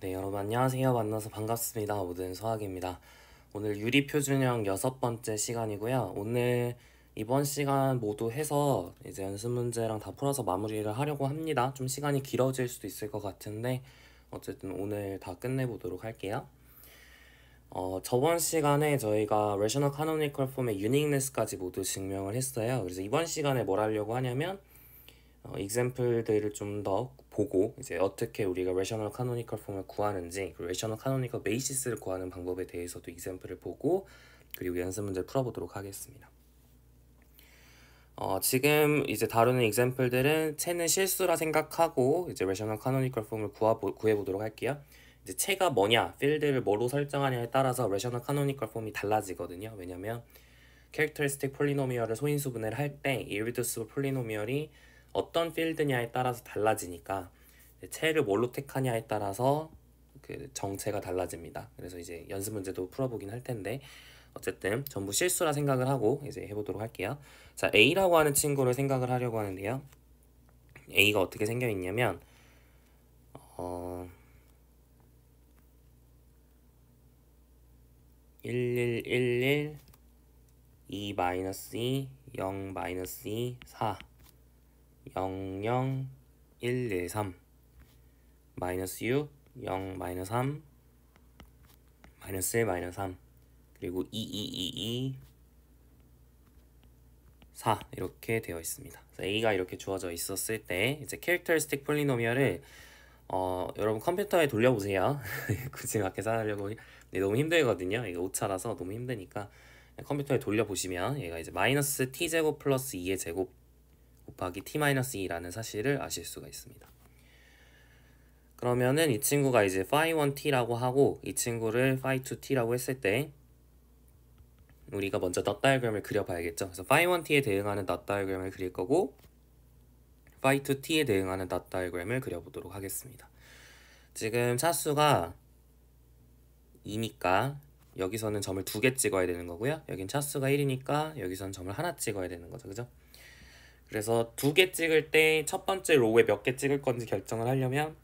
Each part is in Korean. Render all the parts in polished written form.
네, 여러분 안녕하세요. 만나서 반갑습니다. 모든 서학입니다. 오늘 유리표준형 6번째 시간이고요. 오늘 이번 시간 모두 해서 이제 연습 문제랑 다 풀어서 마무리를 하려고 합니다. 좀 시간이 길어질 수도 있을 것 같은데 어쨌든 오늘 다 끝내보도록 할게요. 저번 시간에 저희가 Rational Canonical Form의 Uniqueness까지 모두 증명을 했어요. 그래서 이번 시간에 뭘 하려고 하냐면 example들을 좀 더 보고 이제 어떻게 우리가 rational canonical form을 구하는지 그리고 rational canonical basis를 구하는 방법에 대해서도 example을 보고 그리고 연습 문제를 풀어보도록 하겠습니다. 지금 이제 다루는 example들은 채는 실수라 생각하고 이제 rational canonical form을 구해보도록 할게요. 이제 채가 뭐냐, 필드를 뭐로 설정하냐에 따라서 rational canonical form이 달라지거든요. 왜냐면 characteristic polynomial을 소인수분해를 할 때 irreducible polynomial이 어떤 필드냐에 따라서 달라지니까 채를 뭘로 택하냐에 따라서 그 정체가 달라집니다. 그래서 이제 연습 문제도 풀어보긴 할 텐데 어쨌든 전부 실수라 생각을 하고 이제 해보도록 할게요. 자, A라고 하는 친구를 생각을 하려고 하는데요. A가 어떻게 생겨 있냐면 1111 2 2 0 2 4 0 0 1 1 3 마이너스 6 0 3 마이너스 1 3 그리고 2 2 2 2 4 이렇게 되어 있습니다. A가 이렇게 주어져 있었을 때 이제 characteristic polynomial을 여러분 컴퓨터에 돌려보세요. 굳이 막 계산하려고 너무 힘들거든요. 이거 오차라서 너무 힘드니까 컴퓨터에 돌려보시면 얘가 이제 마이너스 t제곱 플러스 2의 제곱 곱하기 t-2라는 사실을 아실 수가 있습니다. 그러면은 이 친구가 이제 phi1t라고 하고 이 친구를 phi2t라고 했을 때 우리가 먼저 덧 다이어그램을 그려봐야겠죠. 그래서 phi1t에 대응하는 덧 다이어그램을 그릴 거고 phi2t에 대응하는 덧 다이어그램을 그려보도록 하겠습니다. 지금 차수가 2니까 여기서는 점을 2개 찍어야 되는 거고요. 여긴 차수가 1이니까 여기서는 점을 하나 찍어야 되는 거죠. 그죠? 그래서 2개 찍을 때 첫 번째 로우에 몇 개 찍을 건지 결정을 하려면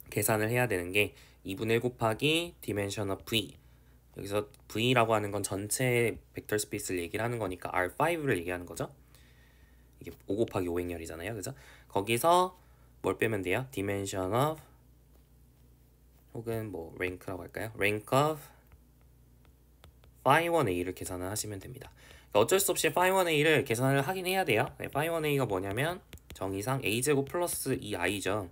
계산을 해야 되는 게 2분의 1 곱하기 dimension of v, 여기서 v라고 하는 건 전체 벡터 스페이스를 얘기를 하는 거니까 R5를 얘기하는 거죠. 이게 5 곱하기 5행렬이잖아요. 그죠? 거기서 뭘 빼면 돼요? dimension of 혹은 뭐 rank라고 할까요? rank of phi1a를 계산을 하시면 됩니다. 그러니까 어쩔 수 없이 phi1a를 계산을 하긴 해야 돼요. 네, phi1a가 뭐냐면 정의상 a제곱 플러스 2i죠.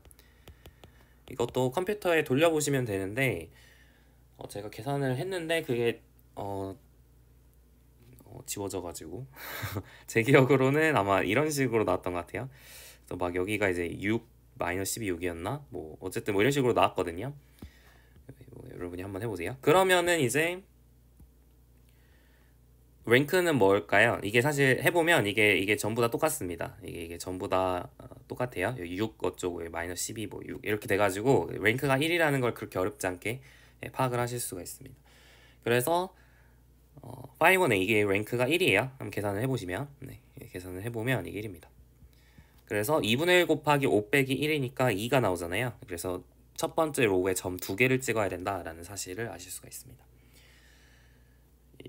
이것도 컴퓨터에 돌려보시면 되는데 제가 계산을 했는데 그게 지워져가지고 제 기억으로는 아마 이런 식으로 나왔던 것 같아요. 그래서 막 여기가 이제 6 마이너스 12 6이었나? 뭐 어쨌든 뭐 이런 식으로 나왔거든요. 여러분이 한번 해보세요. 그러면은 이제 랭크는 뭘까요? 이게 사실 해보면 이게 전부 다 똑같습니다. 이게 전부 다 똑같아요. 6 어쩌고 마이너스 12 뭐 6 이렇게 돼가지고 랭크가 1이라는 걸 그렇게 어렵지 않게 파악을 하실 수가 있습니다. 그래서 phi1a 이게 랭크가 1이에요. 한번 계산을 해보시면 계산을 해보면 이게 1입니다. 그래서 2분의 1 곱하기 5 빼기 1이니까 2가 나오잖아요. 그래서 첫 번째 로우에 점 2개를 찍어야 된다라는 사실을 아실 수가 있습니다.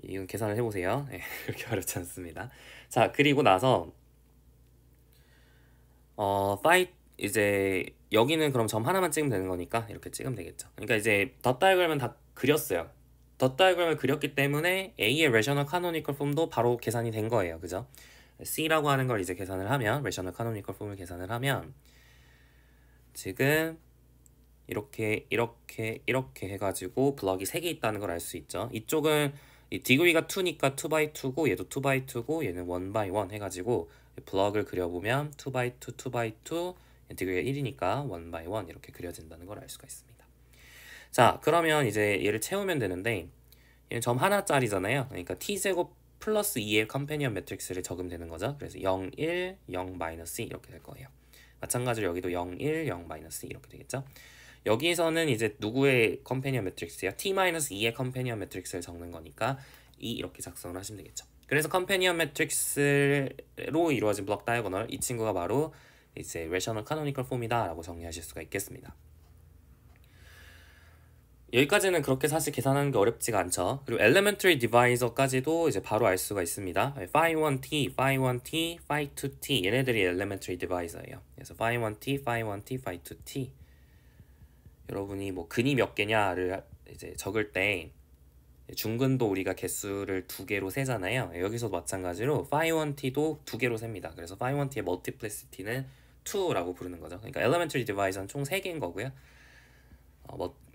이건 계산을 해보세요. 네, 그렇게 어렵지 않습니다. 자, 그리고 나서 이제 여기는 그럼 점 하나만 찍으면 되는 거니까 이렇게 찍으면 되겠죠. 그러니까 이제 덧 다이어그램은 다 그렸어요. 덧 다이어그램을 그렸기 때문에 A의 rational canonical form도 바로 계산이 된 거예요. 그죠? C라고 하는 걸 이제 계산을 하면 rational canonical form을 계산을 하면 지금 이렇게 해가지고 블럭이 3개 있다는 걸 알 수 있죠. 이쪽은 이 degree가 2니까 2x2고 얘도 2x2고 얘는 1x1 해가지고 블럭을 그려보면 2x2, 2x2 degree가 1이니까 1x1 이렇게 그려진다는 걸 알 수가 있습니다. 자, 그러면 이제 얘를 채우면 되는데 얘는 점 하나짜리잖아요. 그러니까 t제곱 플러스 2의 컴패니언 매트릭스를 적으면 되는 거죠. 그래서 0, 1, 0, 마이너스 이렇게 될 거예요. 마찬가지로 여기도 0, 1, 0, 마이너스 이렇게 되겠죠. 여기서는 이제 누구의 컴패니언 매트릭스예요? t-2의 컴패니언 매트릭스를 적는 거니까 이렇게 작성을 하시면 되겠죠. 그래서 컴패니언 매트릭스로 이루어진 블록 다이아고널, 이 친구가 바로 이제 rational canonical form이다 라고 정리하실 수가 있겠습니다. 여기까지는 그렇게 사실 계산하는 게 어렵지가 않죠. 그리고 elementary divisor까지도 이제 바로 알 수가 있습니다. phi1t, phi1t, phi2t 얘네들이 elementary divisor예요. 그래서 phi1t, phi1t, phi2t 여러분이 뭐 근이 몇 개냐를 이제 적을 때 중근도 우리가 개수를 2개로 세잖아요. 여기서도 마찬가지로 phi1t도 2개로 셉니다. 그래서 phi1t의 multiplicity는 2라고 부르는 거죠. 그러니까 elementary divisor는 총 3개인 거고요.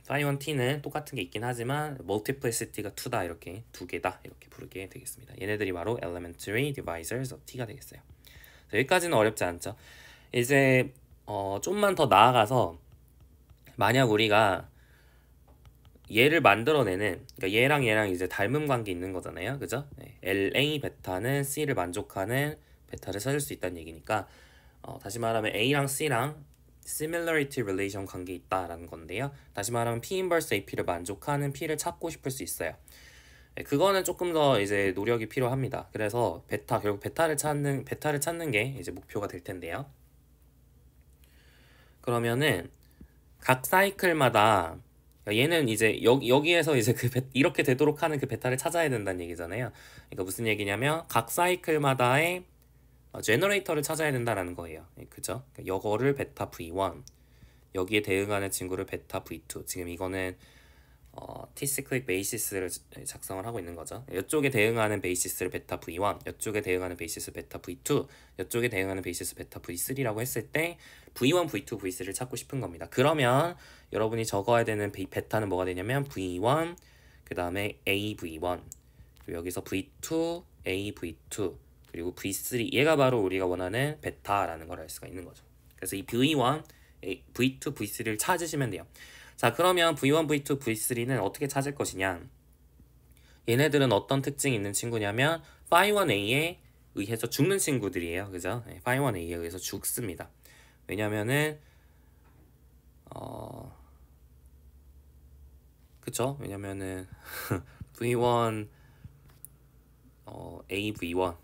phi1t는 똑같은 게 있긴 하지만 multiplicity가 2다 이렇게 2개다 이렇게 부르게 되겠습니다. 얘네들이 바로 elementary divisors of t가 되겠어요. 여기까지는 어렵지 않죠. 이제 좀만 더 나아가서 만약 우리가 얘를 만들어내는 그러니까 얘랑 이제 닮음 관계 있는 거잖아요. 그죠? LA 베타는 C를 만족하는 베타를 찾을 수 있다는 얘기니까 다시 말하면 A랑 C랑 similarity relation 관계 있다라는 건데요. 다시 말하면 P inverse AP를 만족하는 P를 찾고 싶을 수 있어요. 그거는 조금 더 이제 노력이 필요합니다. 그래서 결국 베타를 찾는 게 이제 목표가 될 텐데요. 그러면은 각 사이클마다 얘는 이제 여기에서 이제 이렇게 되도록 하는 그 베타를 찾아야 된다는 얘기잖아요. 그러니까 무슨 얘기냐면 각 사이클마다의 제너레이터를 찾아야 된다라는 거예요. 그죠? 그러니까 이거를 베타 V1 여기에 대응하는 친구를 베타 V2 지금 이거는 T-cyclic 베이시스를 작성을 하고 있는 거죠. 이쪽에 대응하는 베이시스를 베타 V1 이쪽에 대응하는 베이시스 베타 V2 이쪽에 대응하는 베이시스 베타 V3라고 했을 때 V1, V2, V3를 찾고 싶은 겁니다. 그러면 여러분이 적어야 되는 베타는 뭐가 되냐면 V1 그 다음에 AV1 그리고 여기서 V2, AV2 그리고 V3 얘가 바로 우리가 원하는 베타라는 걸 알 수가 있는 거죠. 그래서 이 V1, V2, V3를 찾으시면 돼요. 자 그러면 V1, V2, V3는 어떻게 찾을 것이냐 얘네들은 어떤 특징이 있는 친구냐면 phi1a에 의해서 죽는 친구들이에요. 그죠? phi1a에 의해서 죽습니다. 왜냐면은 그쵸? 왜냐면은 V1 AV1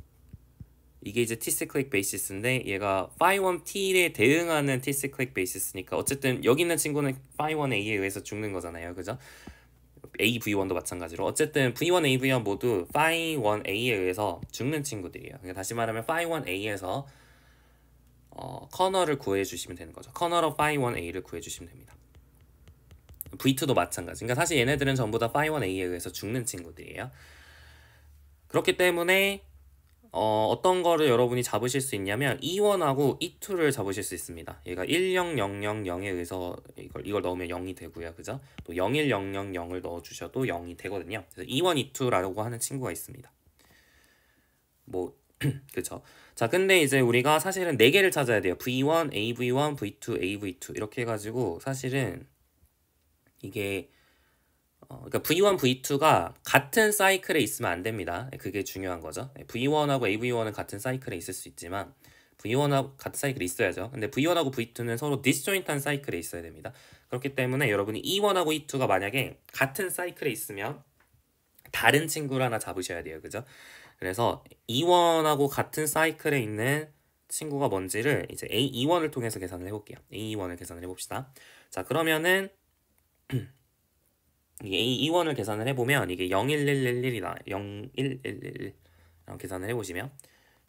이게 이제 T-cyclic basis인데 얘가 phi1t에 대응하는 T-cyclic basis니까 어쨌든 여기 있는 친구는 phi1a에 의해서 죽는 거잖아요. 그죠? AV1도 마찬가지로 어쨌든 V1, AV1 모두 phi1a에 의해서 죽는 친구들이에요. 그러니까 다시 말하면 phi1a에서 커널을 구해주시면 되는 거죠. 커널 of phi1a를 구해주시면 됩니다. V2도 마찬가지. 그러니까 사실 얘네들은 전부 다 phi1a에 의해서 죽는 친구들이에요. 그렇기 때문에 어떤 거를 여러분이 잡으실 수 있냐면 E1하고 E2를 잡으실 수 있습니다. 얘가 10000에 의해서 이걸 넣으면 0이 되고요. 그죠? 또 01000을 넣어주셔도 0이 되거든요. 그래서 E1, E2라고 하는 친구가 있습니다. 뭐 그쵸? 자 근데 이제 우리가 사실은 4개를 찾아야 돼요. V1, AV1, V2, AV2 이렇게 해가지고 사실은 이게 그러니까 V1, V2가 같은 사이클에 있으면 안 됩니다. 그게 중요한 거죠. V1하고 AV1은 같은 사이클에 있을 수 있지만 V1하고 같은 사이클에 있어야죠. 근데 V1하고 V2는 서로 디스조인트한 사이클에 있어야 됩니다. 그렇기 때문에 여러분이 E1하고 E2가 만약에 같은 사이클에 있으면 다른 친구를 하나 잡으셔야 돼요. 그죠? 그래서 E1하고 같은 사이클에 있는 친구가 뭔지를 이제 AE1을 통해서 계산을 해볼게요. AE1을 계산을 해봅시다. 자 그러면은 이게 A21을 계산을 해보면 이게 01111이다 01111 계산을 해보시면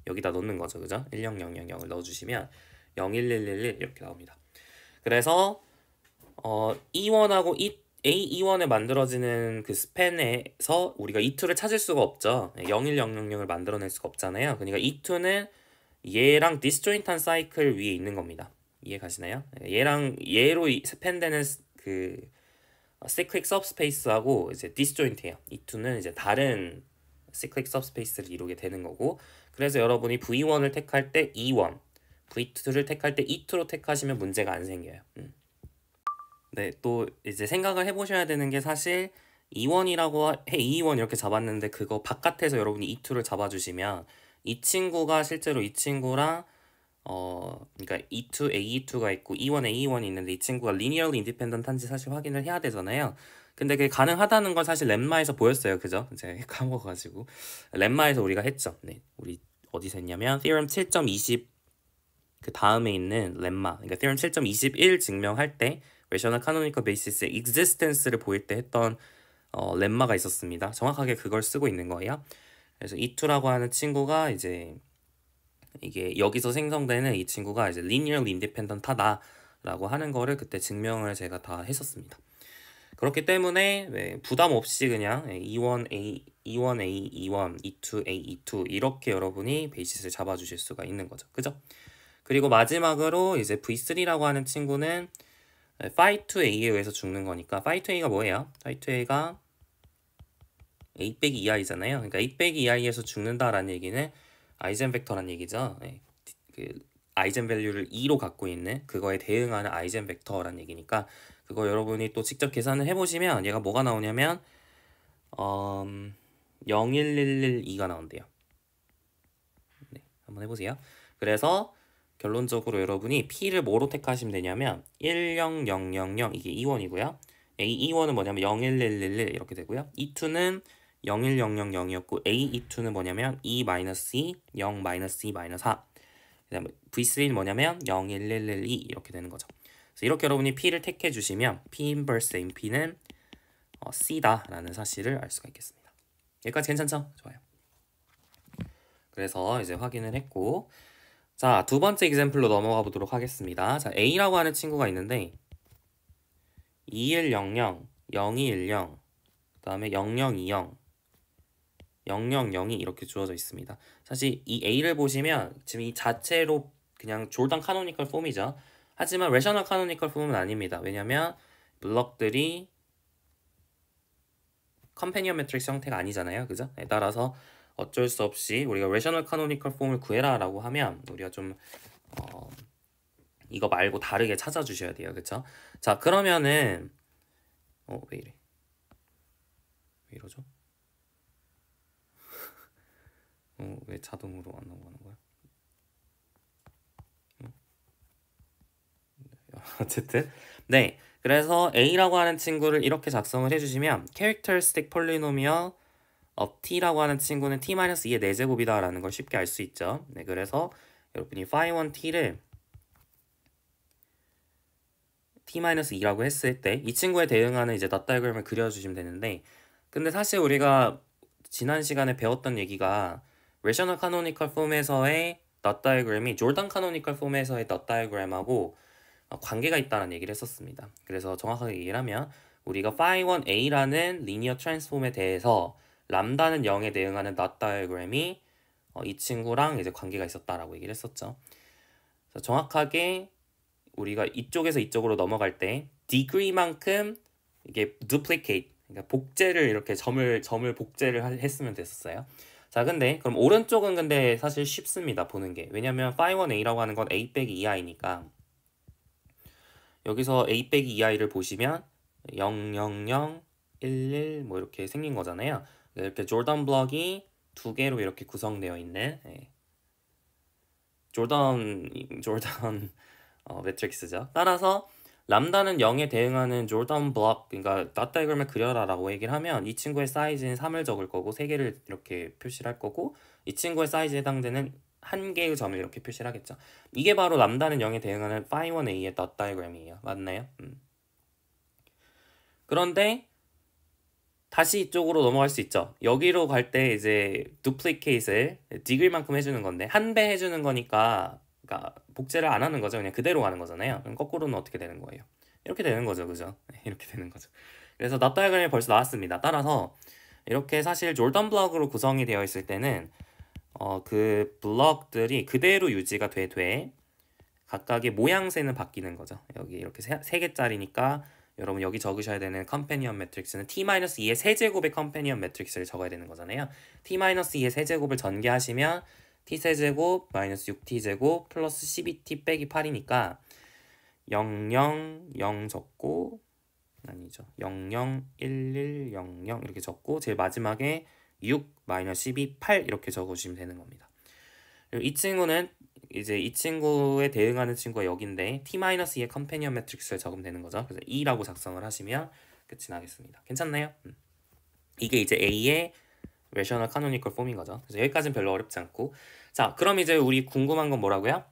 여기다 넣는 거죠. 그죠? 10000을 넣어주시면 01111 이렇게 나옵니다. 그래서 E1하고 A21에 만들어지는 그 스팬에서 우리가 E2를 찾을 수가 없죠. 01000을 만들어낼 수가 없잖아요. 그러니까 E2는 얘랑 디스조인트한 사이클 위에 있는 겁니다. 이해 가시나요? 얘로 스팬되는 그 cyclic subspace하고 이제 disjoint해요. E2는 이제 다른 cyclic subspace를 이루게 되는 거고 그래서 여러분이 V1을 택할 때 E1, V2를 택할 때 E2로 택하시면 문제가 안 생겨요. 네, 또 이제 생각을 해보셔야 되는 게 사실 E1이라고 E1 이렇게 잡았는데 그거 바깥에서 여러분이 E2를 잡아주시면 이 친구가 실제로 이 친구랑 그러니까 E2, AE2가 있고 E1, AE1이 있는데 이 친구가 linearly independent한지 사실 확인을 해야 되잖아요. 근데 그게 가능하다는 건 사실 렘마에서 보였어요. 그죠? 제가 까먹어가지고 렘마에서 우리가 했죠. 네, 우리 어디서 했냐면 theorem 7.20 그 다음에 있는 렘마 그러니까 theorem 7.21 증명할 때 rational canonical basis의 existence를 보일 때 했던 렘마가 있었습니다. 정확하게 그걸 쓰고 있는 거예요. 그래서 E2라고 하는 친구가 이제 이게 여기서 생성되는 이 친구가 이제 linearly independent하다라고 하는 거를 그때 증명을 제가 다 했었습니다. 그렇기 때문에 부담 없이 그냥 E1A, E1A, E1, E2A, E2 이렇게 여러분이 베이시스를 잡아주실 수가 있는 거죠. 그죠? 그리고 마지막으로 이제 V3라고 하는 친구는 phi 2a에 의해서 죽는 거니까 phi 2a가 뭐예요? phi 2a가 a 빼기 2i잖아요. 그러니까 a 빼기 2i에서 죽는다라는 얘기는 아이젠 벡터란 얘기죠. 그 아이젠 밸류를 2로 갖고 있는 그거에 대응하는 아이젠 벡터란 얘기니까 그거 여러분이 또 직접 계산을 해보시면 얘가 뭐가 나오냐면 01112가 나온대요. 네, 한번 해보세요. 그래서 결론적으로 여러분이 P를 뭐로 택하시면 되냐면 10000 이게 E1이고요. E1은 뭐냐면 01111 이렇게 되고요. E2는 01000이었고 A2는 뭐냐면 E-2, 0-2-4 그 다음에 V3는 뭐냐면 01112 이렇게 되는 거죠. 그래서 이렇게 여러분이 P를 택해 주시면 P 인버스 NP는 C다 라는 사실을 알 수가 있겠습니다. 여기까지 괜찮죠? 좋아요. 그래서 이제 확인을 했고 자, 두 번째 example로 넘어가 보도록 하겠습니다. 자, A라고 하는 친구가 있는데 2100, 0210, 그 다음에 0020, 000이 이렇게 주어져 있습니다. 사실 이 A를 보시면 지금 이 자체로 그냥 졸단 카노니컬 폼이죠. 하지만 레셔널 카노니컬 폼은 아닙니다. 왜냐면 블럭들이 컴패니언 매트릭스 형태가 아니잖아요. 그죠? 네, 따라서 어쩔 수 없이 우리가 레셔널 카노니컬 폼을 구해라 라고 하면 우리가 좀 이거 말고 다르게 찾아주셔야 돼요. 그쵸? 자, 그러면은 왜 이래? 왜 이러죠? 왜 자동으로 안 넘어가는 거야? 어쨌든 네, 그래서 A라고 하는 친구를 이렇게 작성을 해주시면 characteristic polynomial of T라고 하는 친구는 T-2의 4제곱이다 라는 걸 쉽게 알 수 있죠. 네, 그래서 여러분이 phi 1T를 T-2라고 했을 때 이 친구에 대응하는 이제 닷 다이그램을 그려주시면 되는데 근데 사실 우리가 지난 시간에 배웠던 얘기가 레셔널 카노니컬 폼에서의 닷 다이그램이 졸단 카노니컬 폼에서의 닷 다이그램하고 관계가 있다는 얘기를 했었습니다. 그래서 정확하게 얘기를 하면 우리가 phi 1a라는 리니어 트랜스폼에 대해서 람다는 0에 대응하는 닷 다이그램이 이 친구랑 이제 관계가 있었다라고 얘기를 했었죠. 그래서 정확하게 우리가 이쪽에서 이쪽으로 넘어갈 때 degree만큼 이게 duplicate 그러니까 복제를 이렇게 점을 복제를 했으면 됐었어요. 자, 근데 그럼 오른쪽은 근데 사실 쉽습니다. 보는 게. 왜냐면 phi 1a라고 하는 건 a 빼기 2i니까 여기서 a 빼기 2i를 보시면 000, 11 뭐 이렇게 생긴 거잖아요. 이렇게 조던 블럭이 두 개로 이렇게 구성되어 있는 조던 매트릭스죠. 따라서 람다는 0에 대응하는 조던 블럭 그러니까 닷 다이그램을 그려라 라고 얘기를 하면 이 친구의 사이즈는 3을 적을 거고 3개를 이렇게 표시를 할 거고 이 친구의 사이즈에 해당되는 한 개의 점을 이렇게 표시를 하겠죠. 이게 바로 람다는 0에 대응하는 phi 1a의 닷 다이그램이에요. 맞나요? 그런데 다시 이쪽으로 넘어갈 수 있죠. 여기로 갈 때 이제 duplicate을 degree만큼 해주는 건데 한 배 해주는 거니까 그러니까 복제를 안 하는 거죠. 그냥 그대로 가는 거잖아요. 그럼 거꾸로는 어떻게 되는 거예요? 이렇게 되는 거죠. 그죠? 이렇게 되는 거죠. 그래서 닷 다이그램이 벌써 나왔습니다. 따라서 이렇게 사실 졸던 블럭으로 구성이 되어 있을 때는 그 블럭들이 그대로 유지가 돼 각각의 모양새는 바뀌는 거죠. 여기 이렇게 세 개짜리니까 여러분 여기 적으셔야 되는 컴패니언 매트릭스는 T-2의 세제곱의 컴패니언 매트릭스를 적어야 되는 거잖아요. T-2의 세제곱을 전개하시면 T세제곱 마이너스 6T제곱 플러스 12T 빼기 8이니까 0, 0, 0 적고 아니죠. 0, 0, 1, 1, 0, 0 이렇게 적고 제일 마지막에 6, 마이너스 12, 8 이렇게 적어주시면 되는 겁니다. 그리고 이 친구는 이제 이 친구에 대응하는 친구가 여기인데 T-2의 컴패니언 매트릭스를 적으면 되는 거죠. 그래서 2라고 작성을 하시면 끝이 나겠습니다. 괜찮나요? 이게 이제 A의 레셔널 카노니컬 폼인 거죠. 그래서 여기까지는 별로 어렵지 않고 자, 그럼 이제 우리 궁금한 건 뭐라고요?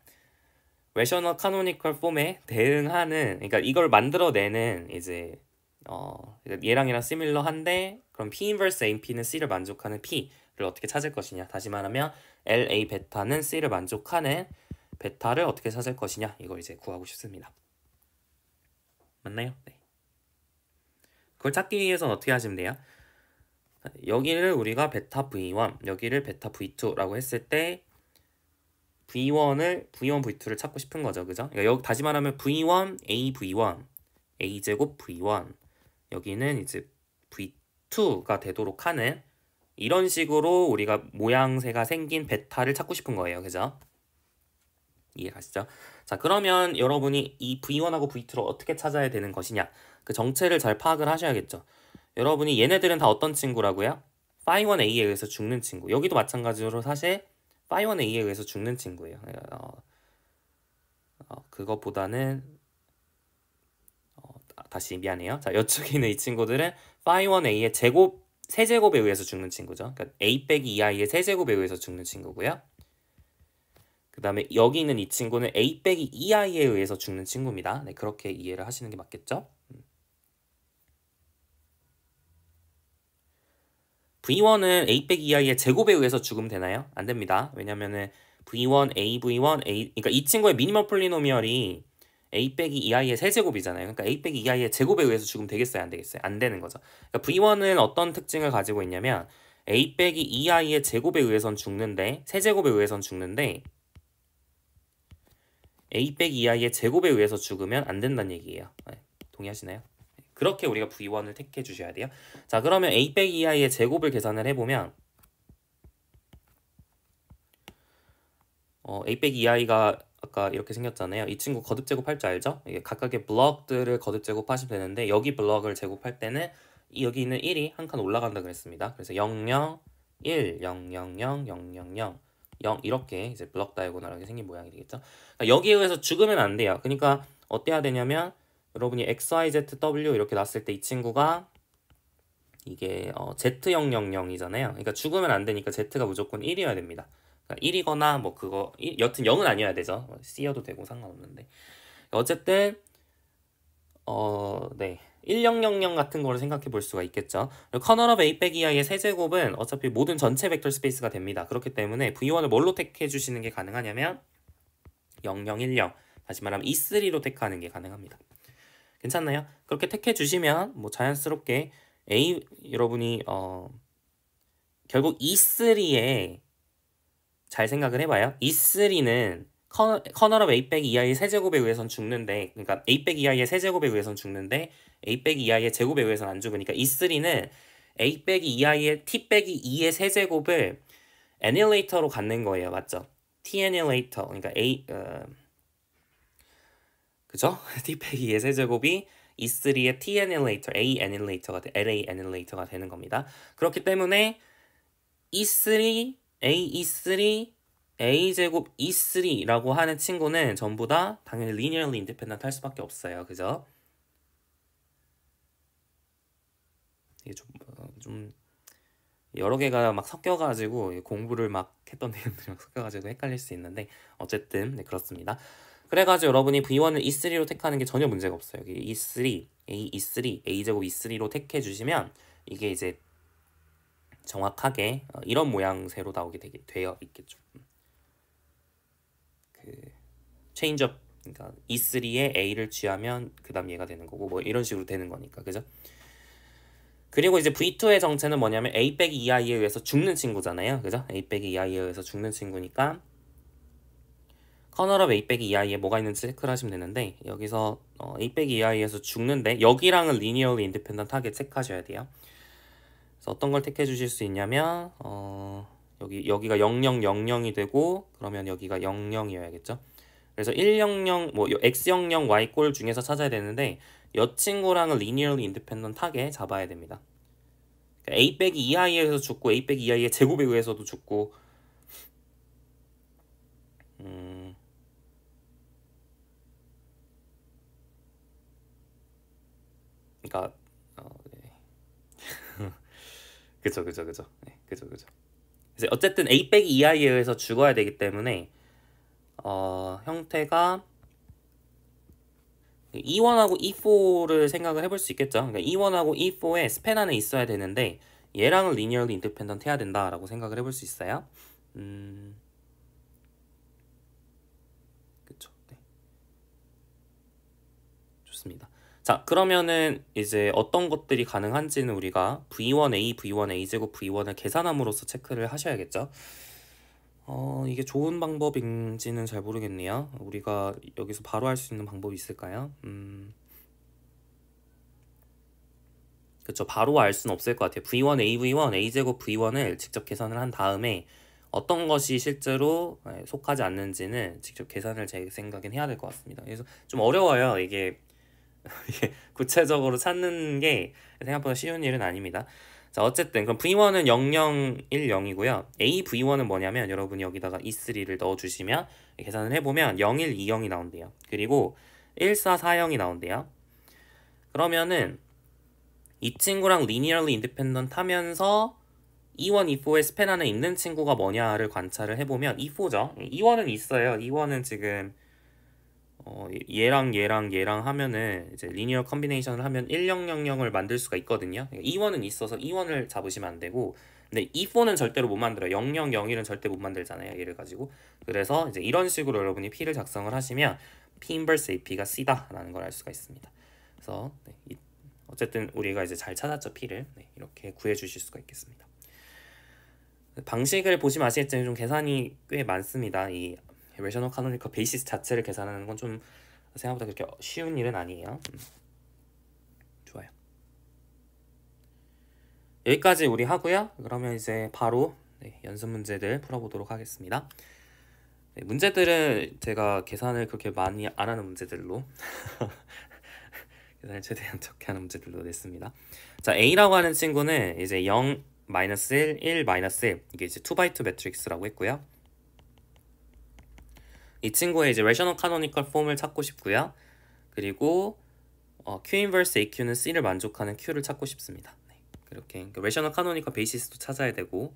레셔널 카노니컬 폼에 대응하는, 그러니까 이걸 만들어내는 이제 얘랑 시밀러한데, 그럼 P 인버스 AP는 C를 만족하는 P를 어떻게 찾을 것이냐. 다시 말하면 LA 베타는 C를 만족하는 베타를 어떻게 찾을 것이냐. 이걸 이제 구하고 싶습니다. 맞나요? 네. 그걸 찾기 위해서는 어떻게 하시면 돼요? 여기를 우리가 베타 V1, 여기를 베타 V2라고 했을 때 V1, V2를 찾고 싶은 거죠. 그죠? 그러니까 여기 다시 말하면 V1, A V1, A제곱 V1, 여기는 이제 V2가 되도록 하는 이런 식으로 우리가 모양새가 생긴 베타를 찾고 싶은 거예요. 그죠? 이해가시죠? 자, 그러면 여러분이 이 V1하고 V2를 어떻게 찾아야 되는 것이냐? 그 정체를 잘 파악을 하셔야겠죠. 여러분이 얘네들은 다 어떤 친구라고요? phi1a에 의해서 죽는 친구. 여기도 마찬가지로 사실 phi1a에 의해서 죽는 친구예요. 그것보다는 다시 미안해요. 자, 이쪽에 있는 이 친구들은 phi1a의 제곱, 세제곱에 의해서 죽는 친구죠. 그러니까 a 빼기 2i의 세제곱에 의해서 죽는 친구고요. 그 다음에 여기 있는 이 친구는 a 빼기 2i에 의해서 죽는 친구입니다. 네, 그렇게 이해를 하시는 게 맞겠죠? V1은 a 빼기 2i의 제곱에 의해서 죽으면 되나요? 안 됩니다. 왜냐면은 V1, A, V1, A, 그러니까 이 친구의 미니멀 폴리노미얼이 a 빼기 2i의 세제곱이잖아요. 그러니까 a 빼기 2i의 제곱에 의해서 죽으면 되겠어요? 안 되겠어요? 안 되는 거죠. 그러니까 V1은 어떤 특징을 가지고 있냐면 a 빼기 2i의 제곱에 의해선 죽는데, 세제곱에 의해선 죽는데 a 빼기 2i의 제곱에 의해서 죽으면 안 된다는 얘기예요. 네, 동의하시나요? 그렇게 우리가 V1을 택해 주셔야 돼요. 자, 그러면 a 빼기 2i의 제곱을 계산을 해보면 a 빼기 2i가 아까 이렇게 생겼잖아요. 이 친구 거듭 제곱할 줄 알죠? 이게 각각의 블럭들을 거듭 제곱하시면 되는데, 여기 블럭을 제곱할 때는 여기 있는 1이 한 칸 올라간다 그랬습니다. 그래서 0, 0, 1, 0, 0, 0, 0, 0, 0, 0 이렇게 이제 블럭 다이고널하게 생긴 모양이 되겠죠. 그러니까 여기에 의해서 죽으면 안 돼요. 그러니까 어때야 되냐면 여러분이 x, y, z, w 이렇게 놨을 때 이 친구가 이게 Z000이잖아요. 그러니까 죽으면 안 되니까 Z가 무조건 1이어야 됩니다. 그러니까 1이거나 뭐 그거 여튼 0은 아니어야 되죠. C여도 되고 상관없는데. 어쨌든 네. 1000 같은 거를 생각해 볼 수가 있겠죠. 커널 오브 a 빼기 i의 세제곱은 어차피 모든 전체 벡터 스페이스가 됩니다. 그렇기 때문에 V1을 뭘로 택해 주시는 게 가능하냐면 0010, 다시 말하면 E3로 택하는 게 가능합니다. 괜찮나요? 그렇게 택해 주시면 뭐 자연스럽게 여러분이 결국 E3에 잘 생각을 해봐요. E3는 커널 오브 a 빼기 2i의 세제곱에 의해선 죽는데, 그러니까 a 빼기 2i의 세제곱에 의해선 죽는데 a 빼기 2i의 제곱에 의해선 안 죽으니까 E3는 a 빼기 2i의 t 빼기 2의 세제곱을 annihilator로 갖는 거예요. 맞죠? t annihilator, 그러니까 그죠? t 빼기 2의 세제곱이 E3의 t annihilator, a annihilator가 LA annihilator가 되는 겁니다. 그렇기 때문에 E3, AE3, A제곱 E3라고 하는 친구는 전부 다 당연히 linearly independent 할 수밖에 없어요. 그죠? 이게 좀 여러 개가 막 섞여가지고 공부를 막 했던 내용들이 막 섞여가지고 헷갈릴 수 있는데 어쨌든 네, 그렇습니다. 그래가지고 여러분이 V1을 E3로 택하는 게 전혀 문제가 없어요. 여기 E3, AE3, A제곱 E3로 택해 주시면 이게 이제 정확하게 이런 모양새로 나오게 되어 있겠죠. 그 체인지업, 그러니까 E3에 A를 취하면 그 다음 얘가 되는 거고 뭐 이런 식으로 되는 거니까, 그죠? 그리고 이제 V2의 정체는 뭐냐면 A 빼기 2i에 의해서 죽는 친구잖아요. 그죠? A 빼기 2i에 의해서 죽는 친구니까 커널 오브 A 빼기 2i에 뭐가 있는지 체크를 하시면 되는데, 여기서 A 빼기 2i에서 죽는데 여기랑은 linearly independent하게 체크하셔야 돼요. 그래서 어떤 걸 택해 주실 수 있냐면 여기가 0000이 되고, 그러면 여기가 00이어야겠죠. 그래서 100, 뭐 x00 y꼴 중에서 찾아야 되는데 이 친구랑은 linearly independent하게 잡아야 됩니다. 그러니까 a 빼기 2i에 의해서 죽고 a 빼기 2i의 제곱에 의해서도 죽고, 그러니까 네. 그죠. 네, 그죠. 그래서 어쨌든 a 빼기 2i에 의해서 죽어야 되기 때문에 형태가 E1하고 E4를 생각을 해볼 수 있겠죠. 그러니까 E1하고 E4에 스팬 안에 있어야 되는데 얘랑은 linearly independent 해야 된다라고 생각을 해볼 수 있어요. 그쵸. 네. 좋습니다. 자, 그러면은 이제 어떤 것들이 가능한지는 우리가 V1A, V1A 제곱 V1을 계산함으로써 체크를 하셔야겠죠. 이게 좋은 방법인지는 잘 모르겠네요. 우리가 여기서 바로 할 수 있는 방법이 있을까요? 그쵸. 바로 알 수는 없을 것 같아요. V1, AV1, A제곱 V1을 직접 계산을 한 다음에 어떤 것이 실제로 속하지 않는지는 직접 계산을 제 생각엔 해야 될 것 같습니다. 그래서 좀 어려워요. 이게 구체적으로 찾는 게 생각보다 쉬운 일은 아닙니다. 자, 어쨌든 그럼 V1은 0010이고요. AV1은 뭐냐면 여러분이 여기다가 E3를 넣어주시면 계산을 해보면 0120이 나온대요. 그리고 1440이 나온대요. 그러면은 이 친구랑 linearly independent 하면서 E1, E4의 스팬 안에 있는 친구가 뭐냐를 관찰을 해보면 E4죠. E1은 있어요. E1은 지금 얘랑 하면은 이제 리니어 컨비네이션을 하면 1000을 만들 수가 있거든요. E1은 있어서 E1을 잡으시면 안 되고, 근데 E4는 절대로 못 만들어요. 0001은 절대 못 만들잖아요. 얘를 가지고. 그래서 이제 이런 식으로 여러분이 P를 작성을 하시면 P 인버스 AP가 C다라는 걸 알 수가 있습니다. 그래서 어쨌든 우리가 이제 잘 찾았죠. P를. 네, 이렇게 구해 주실 수가 있겠습니다. 방식을 보시면 아시겠지만 좀 계산이 꽤 많습니다. 이 레셔널 카노니컬 베이시스 자체를 계산하는 건 좀 생각보다 그렇게 쉬운 일은 아니에요. 좋아요. 여기까지 우리 하고요. 그러면 이제 바로 연습 문제들 풀어보도록 하겠습니다. 문제들은 제가 계산을 그렇게 많이 안 하는 문제들로 계산을 최대한 적게 하는 문제들로 냈습니다. 자, A라고 하는 친구는 이제 0, -1, 1, -1 이게 이제 2x2 매트릭스라고 했고요. 이 친구의 이제 레셔널 카노니컬 폼을 찾고 싶고요. 그리고 Q 인버스 AQ는 C를 만족하는 Q를 찾고 싶습니다. 네, 그렇게 레셔널 카노니컬 베이시스도 찾아야 되고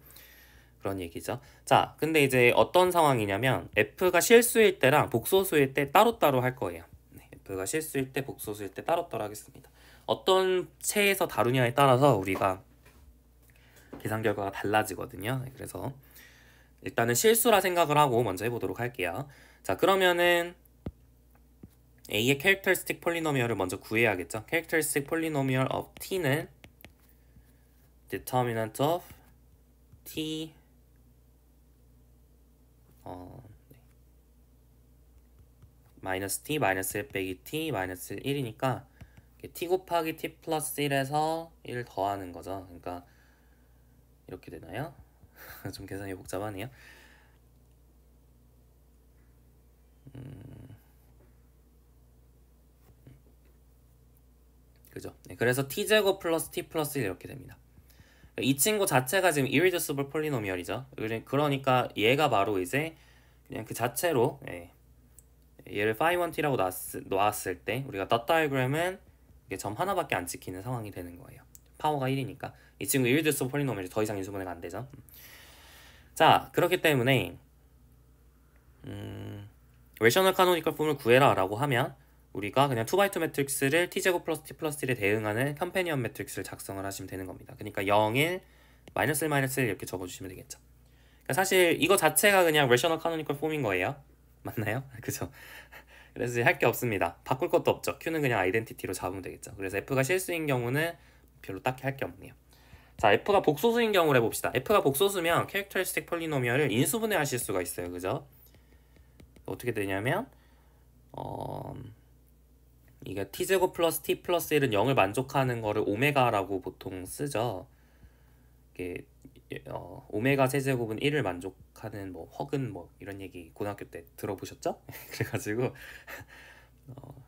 그런 얘기죠. 자, 근데 이제 어떤 상황이냐면 F가 실수일 때랑 복소수일 때 따로따로 할 거예요. 네, F가 실수일 때, 복소수일 때 따로따로 하겠습니다. 어떤 체에서 다루냐에 따라서 우리가 계산 결과가 달라지거든요. 네, 그래서 일단은 실수라 생각을 하고 먼저 해보도록 할게요. 자, 그러면은 A의 characteristic polynomial을 먼저 구해야겠죠. characteristic polynomial of T는 determinant of T 마이너스 T, 마이너스 1 빼기 T, 마이너스 1이니까 T 곱하기 T 플러스 1에서 1 더하는 거죠. 그러니까 이렇게 되나요? 좀 계산이 복잡하네요. 그죠? 네, 그래서 t제곱 플러스 t 플러스 1 이렇게 됩니다. 이 친구 자체가 지금 irreducible polynomial이죠. 그러니까 얘가 바로 이제 그냥 그 자체로 얘를 phi1t라고 놨을 때 우리가 dot diagram은 이게 점 하나밖에 안 찍히는 상황이 되는 거예요. 파워가 1이니까 이 친구 irreducible polynomial이 더 이상 인수분해가 안 되죠. 자, 그렇기 때문에 rational canonical form을 구해라 라고 하면 우리가 그냥 2x2 매트릭스를 t제곱 플러스 t 플러스 1에 대응하는 컴패니언 매트릭스를 작성을 하시면 되는 겁니다. 그러니까 0, 1, 마이너스 1, 마이너스 1 이렇게 적어주시면 되겠죠. 그러니까 사실 이거 자체가 그냥 rational canonical form인 거예요. 맞나요? 그죠? 그래서 할 게 없습니다. 바꿀 것도 없죠. Q는 그냥 아이덴티티로 잡으면 되겠죠. 그래서 F가 실수인 경우는 별로 딱히 할 게 없네요. 자, F가 복소수인 경우를 해봅시다. F가 복소수면 characteristic polynomial을 인수분해 하실 수가 있어요. 그죠? 어떻게 되냐면 이게 t제곱 플러스 t 플러스 1은 0을 만족하는 거를 오메가라고 보통 쓰죠. 이게 오메가 세제곱은 1을 만족하는 뭐 허근 뭐 이런 얘기 고등학교 때 들어보셨죠? 그래가지고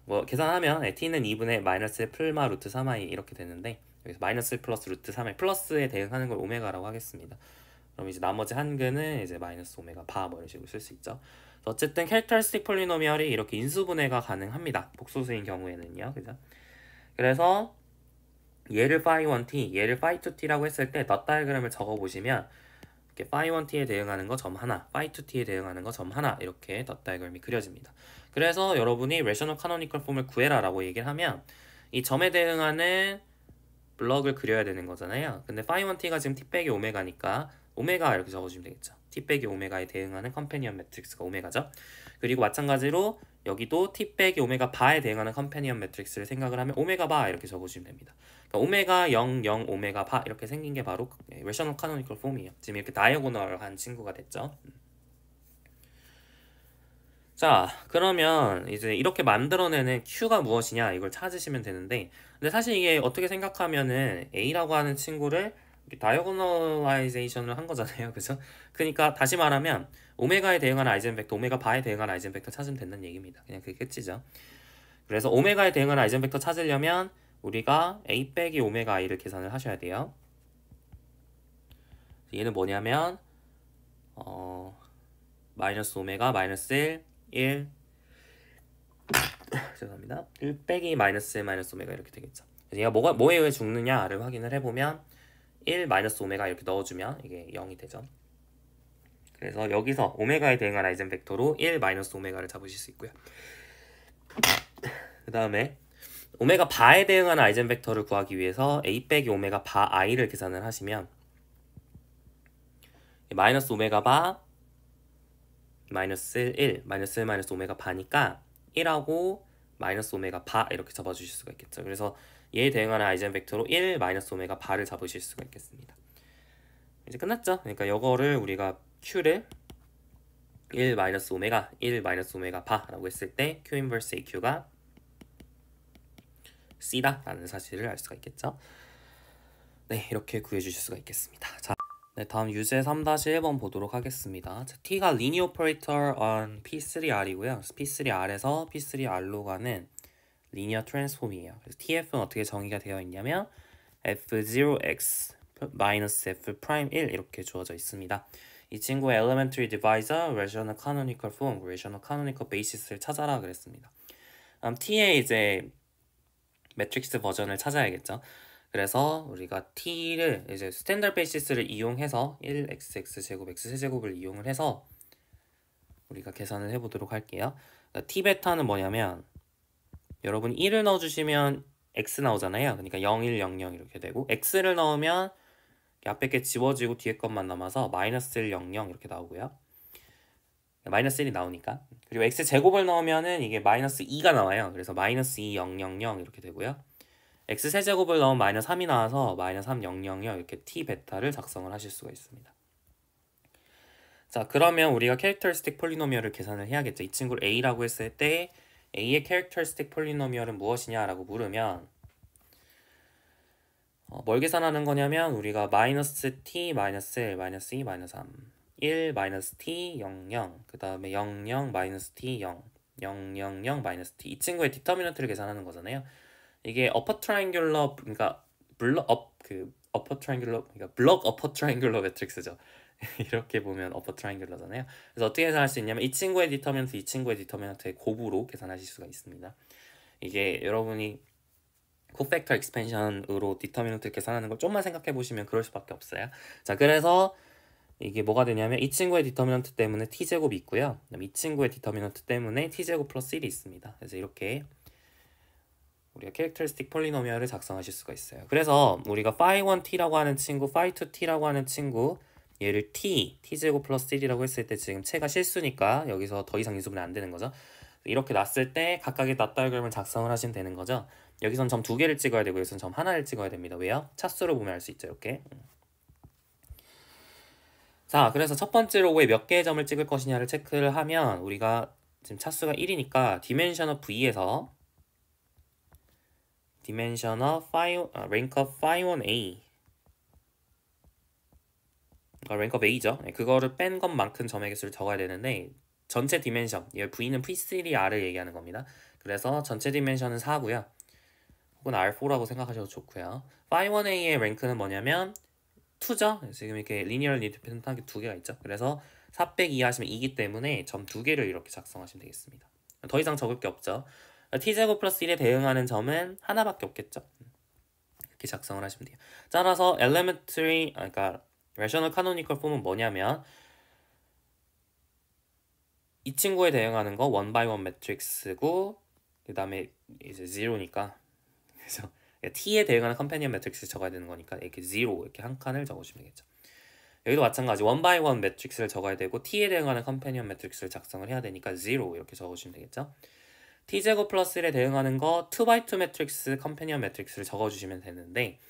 뭐 계산하면 t는 2분의 마이너스 1 플마 루트 3i 이렇게 되는데 여기서 마이너스 1 플러스 루트 3i 플러스에 대응하는 걸 오메가라고 하겠습니다. 그럼 이제 나머지 한근은 이제 마이너스 오메가 바 뭐 이런 식으로 쓸 수 있죠. 어쨌든 characteristic polynomial이 이렇게 인수분해가 가능합니다. 복소수인 경우에는요. 그죠? 그래서 얘를 phi1t, 얘를 phi2t라고 했을 때 dot diagram을 적어보시면 이렇게 phi1t에 대응하는 거 점 하나, phi2t에 대응하는 거 점 하나 이렇게 덧 다이그램이 그려집니다. 그래서 여러분이 레셔널 카노니컬 폼을 구해라 라고 얘기를 하면 이 점에 대응하는 블럭을 그려야 되는 거잖아요. 근데 phi1t가 지금 t 빼기 오메가니까 오메가 이렇게 적어주면 되겠죠. t 빼기 오메가에 대응하는 컴패니언 매트릭스가 오메가죠. 그리고 마찬가지로 여기도 t 빼기 오메가 바에 대응하는 컴패니언 매트릭스를 생각을 하면 오메가 바 이렇게 적어주면 됩니다. 그러니까 오메가 0, 0, 오메가 바 이렇게 생긴 게 바로 레셔널 카노니컬 폼이에요. 지금 이렇게 다이어고널한 친구가 됐죠. 자, 그러면 이제 이렇게 만들어내는 Q가 무엇이냐 이걸 찾으시면 되는데, 근데 사실 이게 어떻게 생각하면은 A라고 하는 친구를 다이어고널라이제이션을 한 거잖아요. 그죠? 그러니까 다시 말하면 오메가에 대응하는 아이젠벡터, 오메가 바에 대응하는 아이젠벡터 찾으면 된다는 얘기입니다. 그냥 그게 끝이죠. 그래서 오메가에 대응하는 아이젠벡터 찾으려면 우리가 A 빼기 오메가 I를 계산을 하셔야 돼요. 얘는 뭐냐면 마이너스 오메가 마이너스 1 죄송합니다. 1 빼기 마이너스 1 마이너스 오메가 이렇게 되겠죠. 그래서 얘가 뭐에 의해 죽느냐를 확인을 해보면 1 마이너스 오메가 이렇게 넣어주면 이게 0이 되죠. 그래서 여기서 오메가에 대응한 아이젠벡터로 1 마이너스 오메가를 잡으실 수 있고요. 그 다음에 오메가 바에 대응하는 아이젠벡터를 구하기 위해서 A 빼기 오메가 바 I를 계산을 하시면 마이너스 오메가 바 마이너스 1 마이너스 1 마이너스 오메가 바니까 1하고 마이너스 오메가 바 이렇게 잡아주실 수가 있겠죠. 그래서 얘에 대응하는 아이젠벡터로 1 마이너스 오메가 바를 잡으실 수가 있겠습니다. 이제 끝났죠. 그러니까 이거를 우리가 Q를 1 마이너스 오메가 1 마이너스 오메가 바라고 했을 때 Q 인버스 AQ가 C다 라는 사실을 알 수가 있겠죠. 네, 이렇게 구해주실 수가 있겠습니다. 자, 네, 다음 유제 3-1번 보도록 하겠습니다. 자, T가 linear operator on P3R이고요. P3R에서 P3R로 가는 linear transform이에요. 그래서 TF는 어떻게 정의가 되어 있냐면 F0x 마이너스 F'1 이렇게 주어져 있습니다. 이 친구의 elementary divisor, rational canonical form, rational canonical basis를 찾아라 그랬습니다. T의 이제 매트릭스 버전을 찾아야겠죠. 그래서 우리가 T를 이제 스탠다드 베이시스를 이용해서 1xx 제곱 x 세제곱을 이용을 해서 우리가 계산을 해보도록 할게요. 그러니까 T 베타는 뭐냐면 여러분 1을 넣어주시면 x 나오잖아요. 그러니까 0, 1, 0, 0 이렇게 되고 x를 넣으면 앞에 게 지워지고 뒤에 것만 남아서 마이너스 1, 0, 0 이렇게 나오고요. 마이너스 1이 나오니까. 그리고 x 제곱을 넣으면은 이게 마이너스 2가 나와요. 그래서 마이너스 2, 0, 0, 0 이렇게 되고요. x 세제곱을 넣으면 마이너스 3이 나와서 마이너스 3, 0, 0, 0 이렇게 t 베타를 작성을 하실 수가 있습니다. 자, 그러면 우리가 캐릭터리스틱 폴리노미얼을 계산을 해야겠죠. 이 친구를 a라고 했을 때 a의 캐릭터리스틱 폴리노미얼은 무엇이냐라고 물으면 뭘 계산하는 거냐면 우리가 마이너스 t, 마이너스 1, 마이너스 2, 마이너스 3 1, 마이너스 t, 0, 0 그 다음에 0, 0, 마이너스 t, 0 0, 0, 0, 마이너스 t 이 친구의 디터미넌트를 계산하는 거잖아요. 이게 어퍼 트라이앵귤러 그러니까 블럭 어퍼 트라이앵귤러 매트릭스죠. 이렇게 보면 어퍼 트라이앵귤러잖아요. 그래서 어떻게 계산할 수 있냐면 이 친구의 디터미넌트, 이 친구의 디터미넌트의 곱으로 계산하실 수가 있습니다. 이게 여러분이 코팩터 익스펜션으로 디터미넌트 계산하는 걸 좀만 생각해 보시면 그럴 수밖에 없어요. 자, 그래서 이게 뭐가 되냐면 이 친구의 디터미넌트 때문에 t제곱이 있고요. 그다음 이 친구의 디터미넌트 때문에 t제곱 플러스 1이 있습니다. 그래서 이렇게 우리가 캐릭터리스틱 폴리노미얼을 작성하실 수가 있어요. 그래서 우리가 phi1t라고 하는 친구, phi2t라고 하는 친구 얘를 t제곱 플러스 1이라고 했을 때 지금 채가 실수니까 여기서 더 이상 인수분해 안 되는 거죠. 이렇게 놨을 때 각각의 낫 다이어그램을 작성을 하시면 되는 거죠. 여기선 점 2개를 찍어야 되고 여기선 점 하나를 찍어야 됩니다. 왜요? 차수로 보면 알 수 있죠. 이렇게. 자, 그래서 첫 번째로 왜 몇 개의 점을 찍을 것이냐를 체크를 하면 우리가 지금 차수가 1이니까 dimension of V에서 dimension of rank of phi1a rank of a죠. 그거를 뺀 것만큼 점의 개수를 적어야 되는데 전체 디멘션, V는 P3R을 얘기하는 겁니다. 그래서 전체 디멘션은 4고요. 혹은 R4라고 생각하셔도 좋고요. phi1a의 랭크는 뭐냐면 2죠. 지금 이렇게 리니얼 인디펜던트한 게 2개가 있죠. 그래서 4 빼기 2 하시면 2기 때문에 점 2개를 이렇게 작성하시면 되겠습니다. 더 이상 적을 게 없죠. t제곱 플러스 1에 대응하는 점은 하나밖에 없겠죠. 이렇게 작성을 하시면 돼요. 따라서 elementary, 그러니까 rational canonical form은 뭐냐면 이 친구에 대응하는 거 원 바이 원 매트릭스고 그 다음에 이제 0니까 그래서 t에 대응하는 컴패니언 매트릭스 적어야 되는 거니까 이렇게 0 이렇게 한 칸을 적어주시면 되겠죠. 여기도 마찬가지 원 바이 원 매트릭스를 적어야 되고 t에 대응하는 컴패니언 매트릭스를 작성을 해야 되니까 0 이렇게 적어주시면 되겠죠. t제곱 플러스 1에 대응하는 거 2x2 매트릭스 컴패니언 매트릭스를 적어주시면 되는데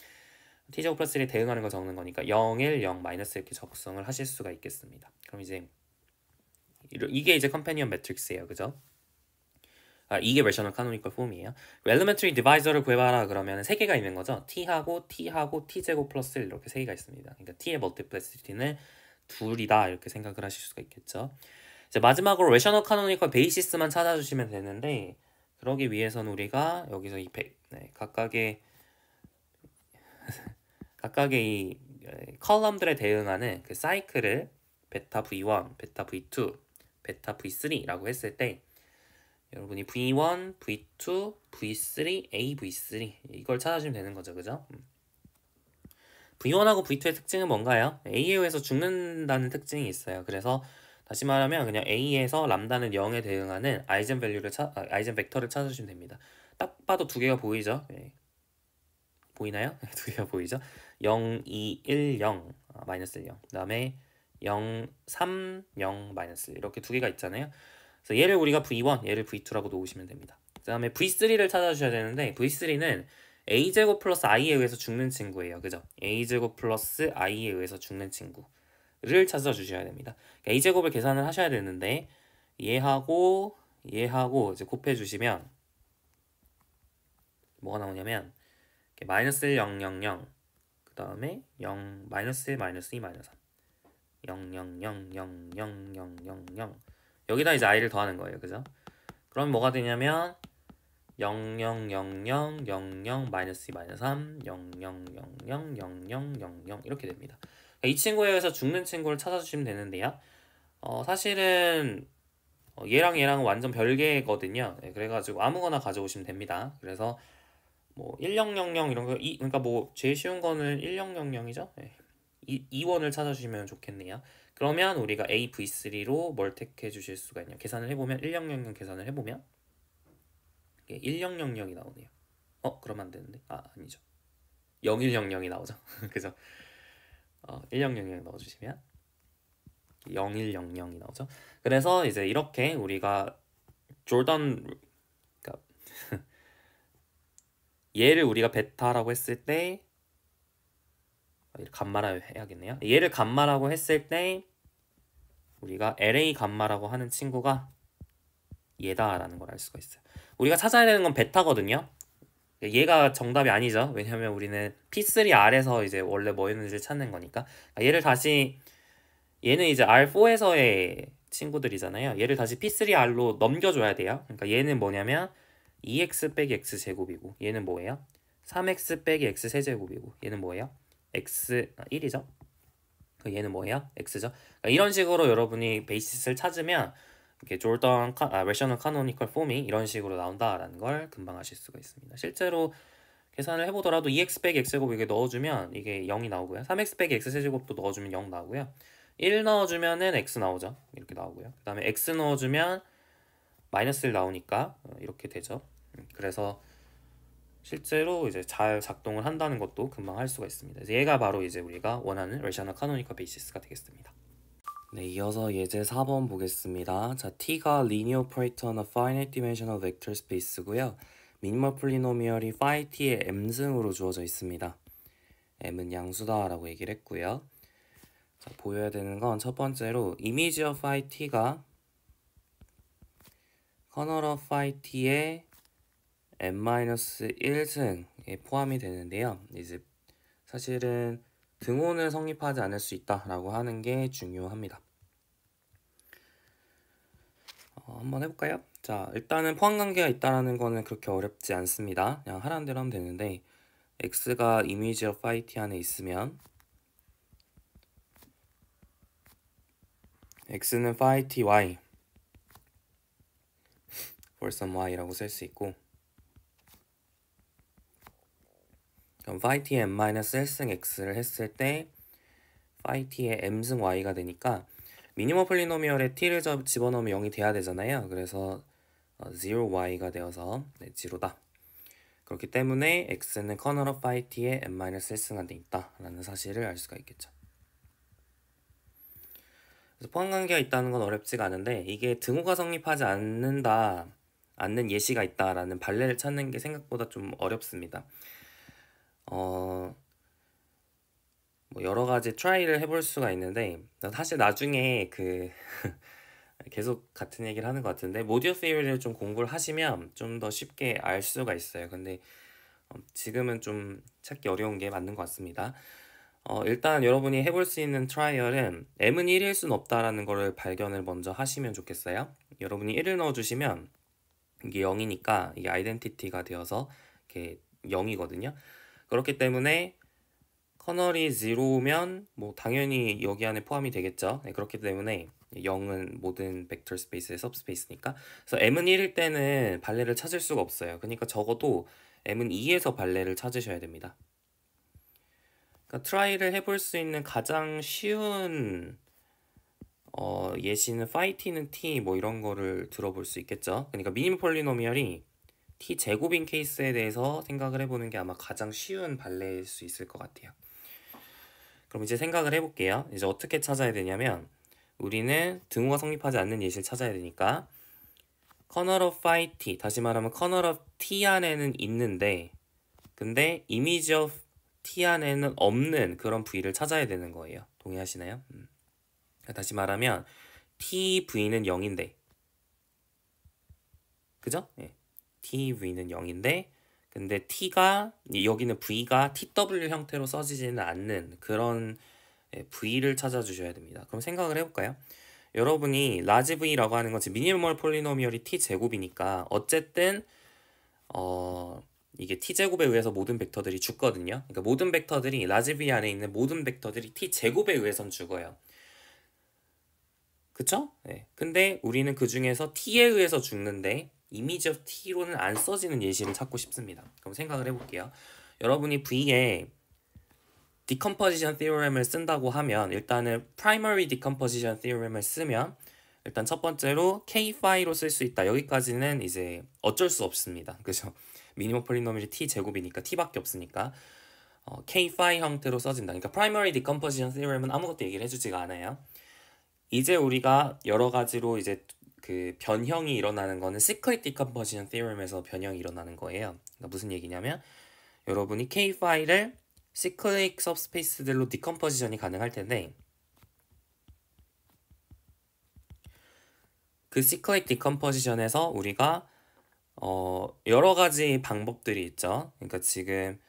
t제곱 플러스 1에 대응하는 거 적는 거니까 0, 1, 0, 마이너스 이렇게 작성을 하실 수가 있겠습니다. 그럼 이제 이게 이제 컴패니언 매트릭스예요. 그죠? 이게 rational canonical form이에요. elementary divisor를 구해봐라 그러면 3개가 있는 거죠. t하고 t제곱 플러스 1 이렇게 3개가 있습니다. 그러니까 t의 multiplicity는 2이다 이렇게 생각을 하실 수가 있겠죠. 이제 마지막으로 rational canonical basis만 찾아주시면 되는데 그러기 위해서는 우리가 여기서 이 각각의 이 컬럼들에 대응하는 그 사이클을 베타 v1, 베타 v2, 베타 v3라고 했을 때 여러분이 v1, v2, v3, a, v3 이걸 찾아주시면 되는 거죠. 그죠? v1하고 v2의 특징은 뭔가요? a에 의해서 죽는다는 특징이 있어요. 그래서 다시 말하면 그냥 a에서 람다는 0에 대응하는 아이젠 벡터를 찾아주시면 됩니다. 딱 봐도 두 개가 보이죠? 네. 보이나요? 두 개가 보이죠? 0, 2, 1, 0, 마이너스 1, 0. 그 다음에 0, 3, 0, 마이너스 1 이렇게 두 개가 있잖아요. 그래서 얘를 우리가 v1, 얘를 v2라고 놓으시면 됩니다. 그 다음에 v3를 찾아주셔야 되는데 v3는 a제곱 플러스 i에 의해서 죽는 친구예요. 그죠? a제곱 플러스 i에 의해서 죽는 친구를 찾아주셔야 됩니다. 그러니까 a제곱을 계산을 하셔야 되는데 얘하고 이제 곱해주시면 뭐가 나오냐면 마이너스 1, 0, 0, 0 그 다음에 0, 마이너스 1, 마이너스 2, 마이너스 3 0, 0, 0, 0, 0, 0, 0, 0 여기다 이제 i를 더하는 거예요. 그죠? 그럼 뭐가 되냐면 0, 0, 0, 0, 0, 0, 마이너스 2, 마이너스 3 0, 0, 0, 0, 0, 0, 0, 0 이렇게 됩니다. 이 친구에 의해서 죽는 친구를 찾아주시면 되는데요. 사실은 얘랑 얘랑은 완전 별개거든요. 네, 그래가지고 아무거나 가져오시면 됩니다. 그래서 뭐 1000 이런 거 그러니까 뭐 제일 쉬운 거는 1000이죠. 네. 2원을 찾아주시면 좋겠네요. 그러면 우리가 AV3로 뭘 택해 주실 수가 있냐 계산을 해보면 1000 계산을 해보면 1000이 나오네요. 그러면 안 되는데 아니죠. 0100이 나오죠. 그죠? 1000 넣어주시면 0100이 나오죠. 그래서 이제 이렇게 우리가 조던 그러니까 얘를 우리가 베타라고 했을 때 감마라 해야겠네요. 얘를 감마라고 했을 때 우리가 LA 감마라고 하는 친구가 얘다라는 걸 알 수가 있어요. 우리가 찾아야 되는 건 베타거든요. 얘가 정답이 아니죠. 왜냐면 우리는 P3R에서 이제 원래 뭐였는지 찾는 거니까. 얘를 다시 얘는 이제 R4에서의 친구들이잖아요. 얘를 다시 P3R로 넘겨줘야 돼요. 그러니까 얘는 뭐냐면 2x 빼기 x 제곱이고 얘는 뭐예요? 3x 빼기 x 세제곱이고 얘는 뭐예요? x 1이죠. 얘는 뭐예요? x죠. 그러니까 이런 식으로 여러분이 베이시스를 찾으면 이렇게 조던 rational canonical form이 이런 식으로 나온다라는 걸 금방 아실 수가 있습니다. 실제로 계산을 해보더라도 2x 빼기 x제곱 이게 넣어주면 이게 0이 나오고요. 3x 빼기 x 세제곱도 넣어주면 0 나오고요. 1 넣어주면은 x 나오죠. 이렇게 나오고요. 그 다음에 x 넣어주면 마이너스 1 나오니까 이렇게 되죠. 그래서 실제로 이제 잘 작동을 한다는 것도 금방 할 수가 있습니다. 얘가 바로 이제 우리가 원하는 rational canonical basis가 되겠습니다. 네, 이어서 예제 4번 보겠습니다. 자, t가 linear operator on a finite dimensional vector space고요. 미니멀 폴리노미얼이 phi t의 m승으로 주어져 있습니다. m은 양수다 라고 얘기를 했고요. 자, 보여야 되는 건 첫 번째로 image of phi t가 kernel of phi t의 m-1승에 포함이 되는데요. 이제 사실은 등호는 성립하지 않을 수 있다라고 하는 게 중요합니다. 한번 해볼까요? 자, 일단은 포함관계가 있다라는 거는 그렇게 어렵지 않습니다. 그냥 하라는 대로 하면 되는데 x가 이미지 of phi t 안에 있으면 x는 phi t y for some y라고 쓸 수 있고 그럼 phi t의 m-1승 x를 했을 때 phi t에 m승 y가 되니까 미니멈 폴리노미얼에 t를 집어넣으면 0이 돼야 되잖아요. 그래서 0y가 되어서 네, 0다. 그렇기 때문에 x는 커널 오브 phi t에 m-1승 안에 있다 라는 사실을 알 수가 있겠죠. 그래서 포함관계가 있다는 건 어렵지가 않은데 이게 등호가 성립하지 않는 예시가 있다라는 발레를 찾는 게 생각보다 좀 어렵습니다. 뭐 여러 가지 트라이를 해볼 수가 있는데 사실 나중에 계속 같은 얘기를 하는 것 같은데 모듈 theory를 좀 공부를 하시면 좀 더 쉽게 알 수가 있어요. 근데 지금은 좀 찾기 어려운 게 맞는 것 같습니다. 일단 여러분이 해볼 수 있는 트라이얼은 m은 1일 순 없다라는 거를 발견을 먼저 하시면 좋겠어요. 여러분이 1을 넣어주시면 이게 0이니까 이게 아이덴티티가 되어서 이렇게 0이거든요. 그렇기 때문에 커널이 0면 뭐 당연히 여기 안에 포함이 되겠죠. 네, 그렇기 때문에 0은 모든 벡터 스페이스의 सब스페이스니까. 그래서 m은 1일 때는 발레를 찾을 수가 없어요. 그러니까 적어도 m은 2에서 발레를 찾으셔야 됩니다. 그러니까 트라이를 해볼 수 있는 가장 쉬운 예시는 phi t는 t 뭐 이런 거를 들어볼 수 있겠죠. 그러니까 미니멈 폴리노미얼이 t 제곱인 케이스에 대해서 생각을 해보는 게 아마 가장 쉬운 발레일 수 있을 것 같아요. 그럼 이제 생각을 해볼게요. 이제 어떻게 찾아야 되냐면 우리는 등호가 성립하지 않는 예시를 찾아야 되니까 커널 오브 phi t, 다시 말하면 커널 오브 t 안에는 있는데 근데 이미지 오브 t 안에는 없는 그런 v를 찾아야 되는 거예요. 동의하시나요? 다시 말하면 tv는 0인데 그죠? 네. tv는 0인데 근데 t가 여기는 v가 tw 형태로 써지지는 않는 그런 v를 찾아주셔야 됩니다. 그럼 생각을 해볼까요? 여러분이 라지 v라고 하는 건 지금 미니멀 폴리노미얼이 t 제곱이니까 어쨌든 이게 t 제곱에 의해서 모든 벡터들이 죽거든요. 그러니까 모든 벡터들이 라지 v 안에 있는 모든 벡터들이 t 제곱에 의해선 죽어요. 그쵸? 네. 근데 우리는 그 중에서 t에 의해서 죽는데 이미지 오브 t로는 안 써지는 예시를 찾고 싶습니다. 그럼 생각을 해볼게요. 여러분이 v에 decomposition theorem을 쓴다고 하면 일단은 primary decomposition theorem을 쓰면 일단 첫 번째로 k-phi로 쓸 수 있다. 여기까지는 이제 어쩔 수 없습니다. 그죠? 미니멈 폴리노미얼이 t 제곱이니까 t밖에 없으니까 k-phi 형태로 써진다. 그러니까 primary decomposition theorem은 아무것도 얘기를 해주지가 않아요. 이제 우리가 여러 가지로 이제 그 변형이 일어나는 거는 cyclic decomposition theorem에서 변형이 일어나는 거예요. 그러니까 무슨 얘기냐면 여러분이 k-phi를 cyclic subspace들로 decomposition이 가능할 텐데 그 cyclic decomposition에서 우리가 여러 가지 방법들이 있죠. 그러니까 지금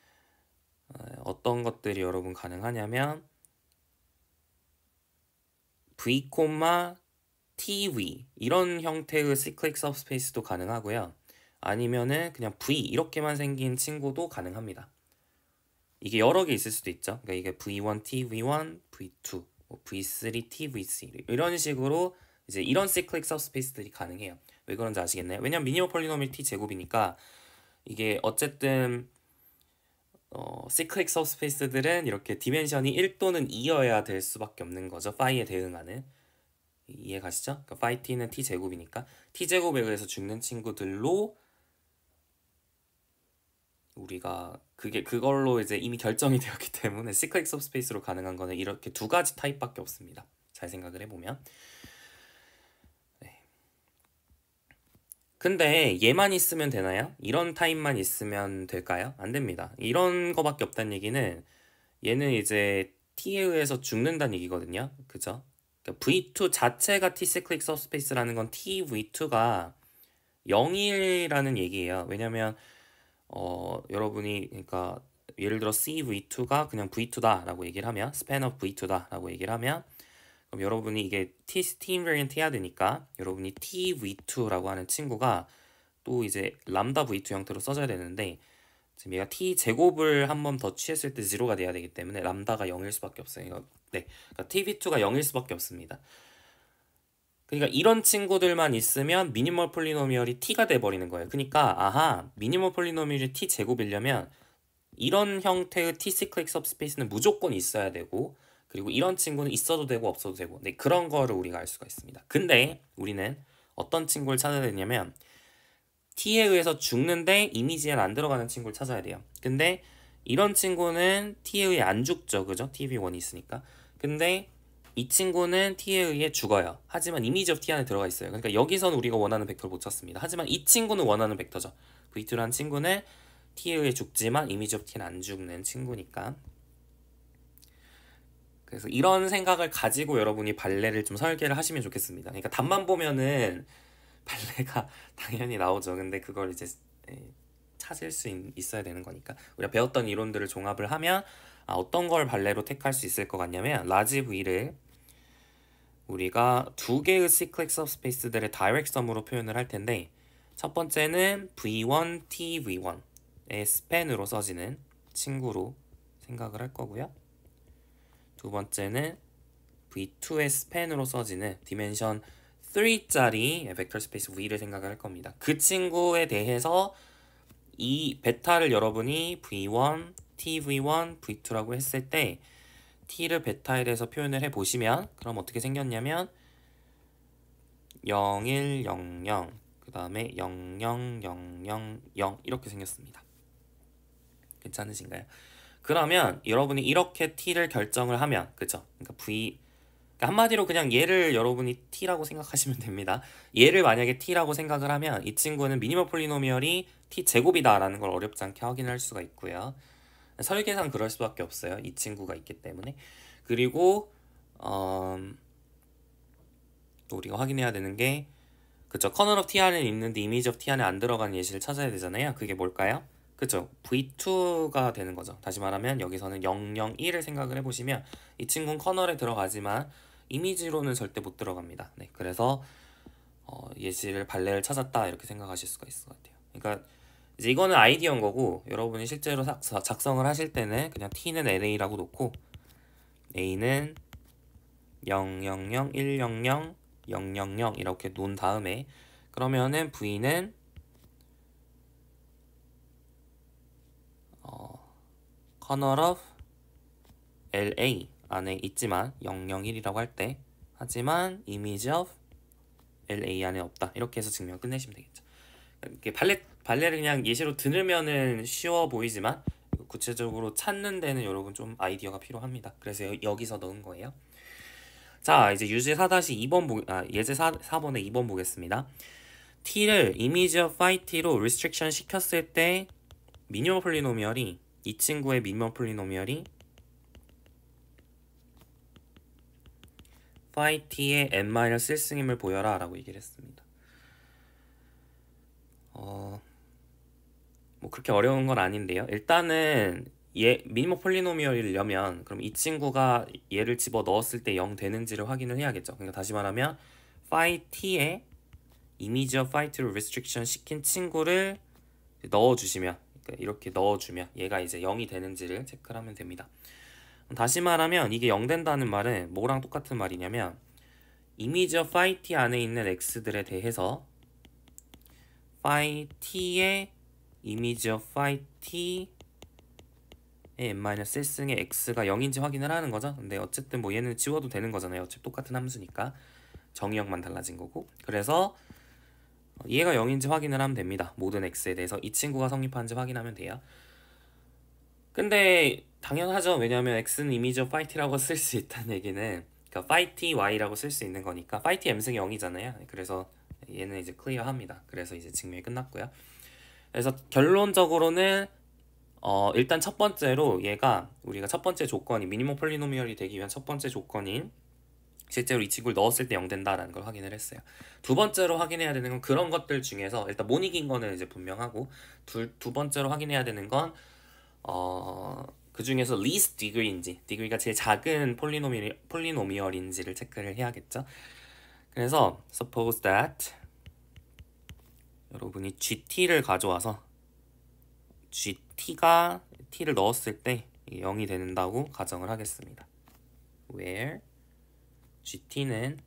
어떤 것들이 여러분 가능하냐면 v, tv 이런 형태의 cyclic subspace도 가능하고요. 아니면은 그냥 v 이렇게만 생긴 친구도 가능합니다. 이게 여러 개 있을 수도 있죠. 그러니까 이게 v1, tv1, v2, v3, tv3 이런 식으로 이제 이런 cyclic subspace들이 가능해요. 왜 그런지 아시겠나요? 왜냐면 미니멈 폴리노미얼 t 제곱이니까 이게 어쨌든 cyclic subspace들은 이렇게 디멘션이 1 또는 2여야 될 수밖에 없는 거죠. phi에 대응하는. 이해 가시죠? 그러니까 phi t는 t 제곱이니까 t 제곱에 의해서 죽는 친구들로 우리가 그걸로 이제 이미 결정이 되었기 때문에 cyclic subspace로 가능한 거는 이렇게 두 가지 타입밖에 없습니다. 잘 생각을 해보면. 네. 근데 얘만 있으면 되나요? 이런 타입만 있으면 될까요? 안 됩니다. 이런 거밖에 없다는 얘기는 얘는 이제 t에 의해서 죽는다는 얘기거든요. 그죠? 그러니까 v2 자체가 t cyclic subspace라는 건 t v2가 0이라는 얘기예요. 왜냐면 여러분이 그러니까 예를 들어 CV2가 그냥 V2다 라고 얘기를 하면 span of V2다 라고 얘기를 하면 그럼 여러분이 이게 T invariant 해야 되니까 여러분이 TV2라고 하는 친구가 또 이제 람다 V2 형태로 써져야 되는데 지금 얘가 T 제곱을 한 번 더 취했을 때 0가 돼야 되기 때문에 람다가 0일 수밖에 없어요. 네, 그러니까 TV2가 0일 수밖에 없습니다. 그러니까 이런 친구들만 있으면 미니멀 폴리노미얼이 t가 돼버리는 거예요. 그러니까 아하, 미니멀 폴리노미얼이 t 제곱이려면 이런 형태의 t 시클릭 सब스페이스는 무조건 있어야 되고 그리고 이런 친구는 있어도 되고 없어도 되고 네, 그런 거를 우리가 알 수가 있습니다. 근데 우리는 어떤 친구를 찾아야 되냐면 t에 의해서 죽는데 이미지에는 안 들어가는 친구를 찾아야 돼요. 근데 이런 친구는 t에 의해 안 죽죠. 그죠? tv1이 있으니까. 근데 이 친구는 t에 의해 죽어요. 하지만 이미지 of t 안에 들어가 있어요. 그러니까 여기서는 우리가 원하는 벡터를 못 찾습니다. 하지만 이 친구는 원하는 벡터죠. v2라는 친구는 t에 의해 죽지만 이미지 of t는 안 죽는 친구니까. 그래서 이런 생각을 가지고 여러분이 발레를 좀 설계를 하시면 좋겠습니다. 그러니까 답만 보면은 발레가 당연히 나오죠. 근데 그걸 이제 찾을 수 있어야 되는 거니까 우리가 배웠던 이론들을 종합을 하면 어떤 걸 발레로 택할 수 있을 것 같냐면 라지 V를 우리가 두 개의 cyclic subspace들의 direct sum으로 표현을 할 텐데 첫 번째는 V1, TV1의 span으로 써지는 친구로 생각을 할 거고요. 두 번째는 V2의 span으로 써지는 dimension 3짜리 벡터 스페이스 V를 생각을 할 겁니다. 그 친구에 대해서 이 베타를 여러분이 V1, TV1, V2라고 했을 때 T를 베타에 대해서 표현을 해보시면 그럼 어떻게 생겼냐면 0, 1, 0, 0, 그 다음에 0, 0, 0, 0, 0 이렇게 생겼습니다. 괜찮으신가요? 그러면 여러분이 이렇게 T를 결정을 하면 그쵸? 그러니까 그러니까 한마디로 그냥 얘를 여러분이 T라고 생각하시면 됩니다. 얘를 만약에 T라고 생각을 하면 이 친구는 미니멀 폴리노미얼이 T제곱이다 라는 걸 어렵지 않게 확인할 수가 있고요. 설계상 그럴 수밖에 없어요. 이 친구가 있기 때문에. 그리고 또 우리가 확인해야 되는 게 그쵸? 커널 오브 T 안에 있는데 이미지 오브 T 안에 안 들어가는 예시를 찾아야 되잖아요. 그게 뭘까요? 그쵸? V2가 되는 거죠. 다시 말하면 여기서는 001을 생각을 해보시면 이 친구는 커널에 들어가지만 이미지로는 절대 못 들어갑니다. 네, 그래서 예시를 발레를 찾았다 이렇게 생각하실 수가 있을 것 같아요. 그러니까 이제 이거는 아이디어인 거고 여러분이 실제로 작성을 하실 때는 그냥 T는 LA라고 놓고 A는 000, 100, 000 이렇게 놓은 다음에 그러면은 V는 커널 of LA 안에 있지만 001이라고 할 때 하지만 image of LA 안에 없다 이렇게 해서 증명 끝내시면 되겠죠. 이렇게 발레를 그냥 예시로 들으면은 쉬워 보이지만 구체적으로 찾는 데는 여러분 좀 아이디어가 필요합니다. 그래서 여기서 넣은 거예요. 자, 이제 유제 4-2번 예제 4번에 2번 보겠습니다. t를 image of phi t로 restriction 시켰을 때 미니멀 폴리노미얼이 이 친구의 미니멀 폴리노미얼이 phi t의 n-1승임을 보여라 라고 얘기를 했습니다. 뭐 그렇게 어려운 건 아닌데요. 일단은 미니멀 폴리노미얼이려면 그럼 이 친구가 얘를 집어 넣었을 때 0 되는지를 확인을 해야겠죠. 그러니까 다시 말하면 phi t에 이미지 of phi t로 restriction 시킨 친구를 넣어주시면 그러니까 이렇게 넣어주면 얘가 이제 0이 되는지를 체크를 하면 됩니다. 다시 말하면 이게 0 된다는 말은 뭐랑 똑같은 말이냐면 이미지 of phi t 안에 있는 x들에 대해서 phi t의 이미지 of phi t의 n-1승의 x가 0인지 확인을 하는 거죠. 근데 어쨌든 뭐 얘는 지워도 되는 거잖아요. 어차피 똑같은 함수니까 정의역만 달라진 거고. 그래서 얘가 0인지 확인을 하면 됩니다. 모든 x에 대해서 이 친구가 성립하는지 확인하면 돼요. 근데 당연하죠. 왜냐하면 x는 이미지 of phi t라고 쓸 수 있다는 얘기는 그러니까 phi t y라고 쓸 수 있는 거니까 phi t m승이 0이잖아요. 그래서 얘는 이제 클리어합니다. 그래서 이제 증명이 끝났고요. 그래서 결론적으로는 일단 첫 번째로 얘가 우리가 첫 번째 조건이 미니멈 폴리노미얼이 되기 위한 첫 번째 조건인 실제로 이 친구를 넣었을 때 0 된다라는 걸 확인을 했어요. 두 번째로 확인해야 되는 건 그런 것들 중에서 일단 못 이긴 거는 이제 분명하고 두 번째로 확인해야 되는 건 그 중에서 least degree인지 degree가 제일 작은 폴리노미얼인지를 체크를 해야겠죠. 그래서 suppose that 여러분이 GT를 가져와서 GT가 T를 넣었을 때 0이 된다고 가정을 하겠습니다. where GT는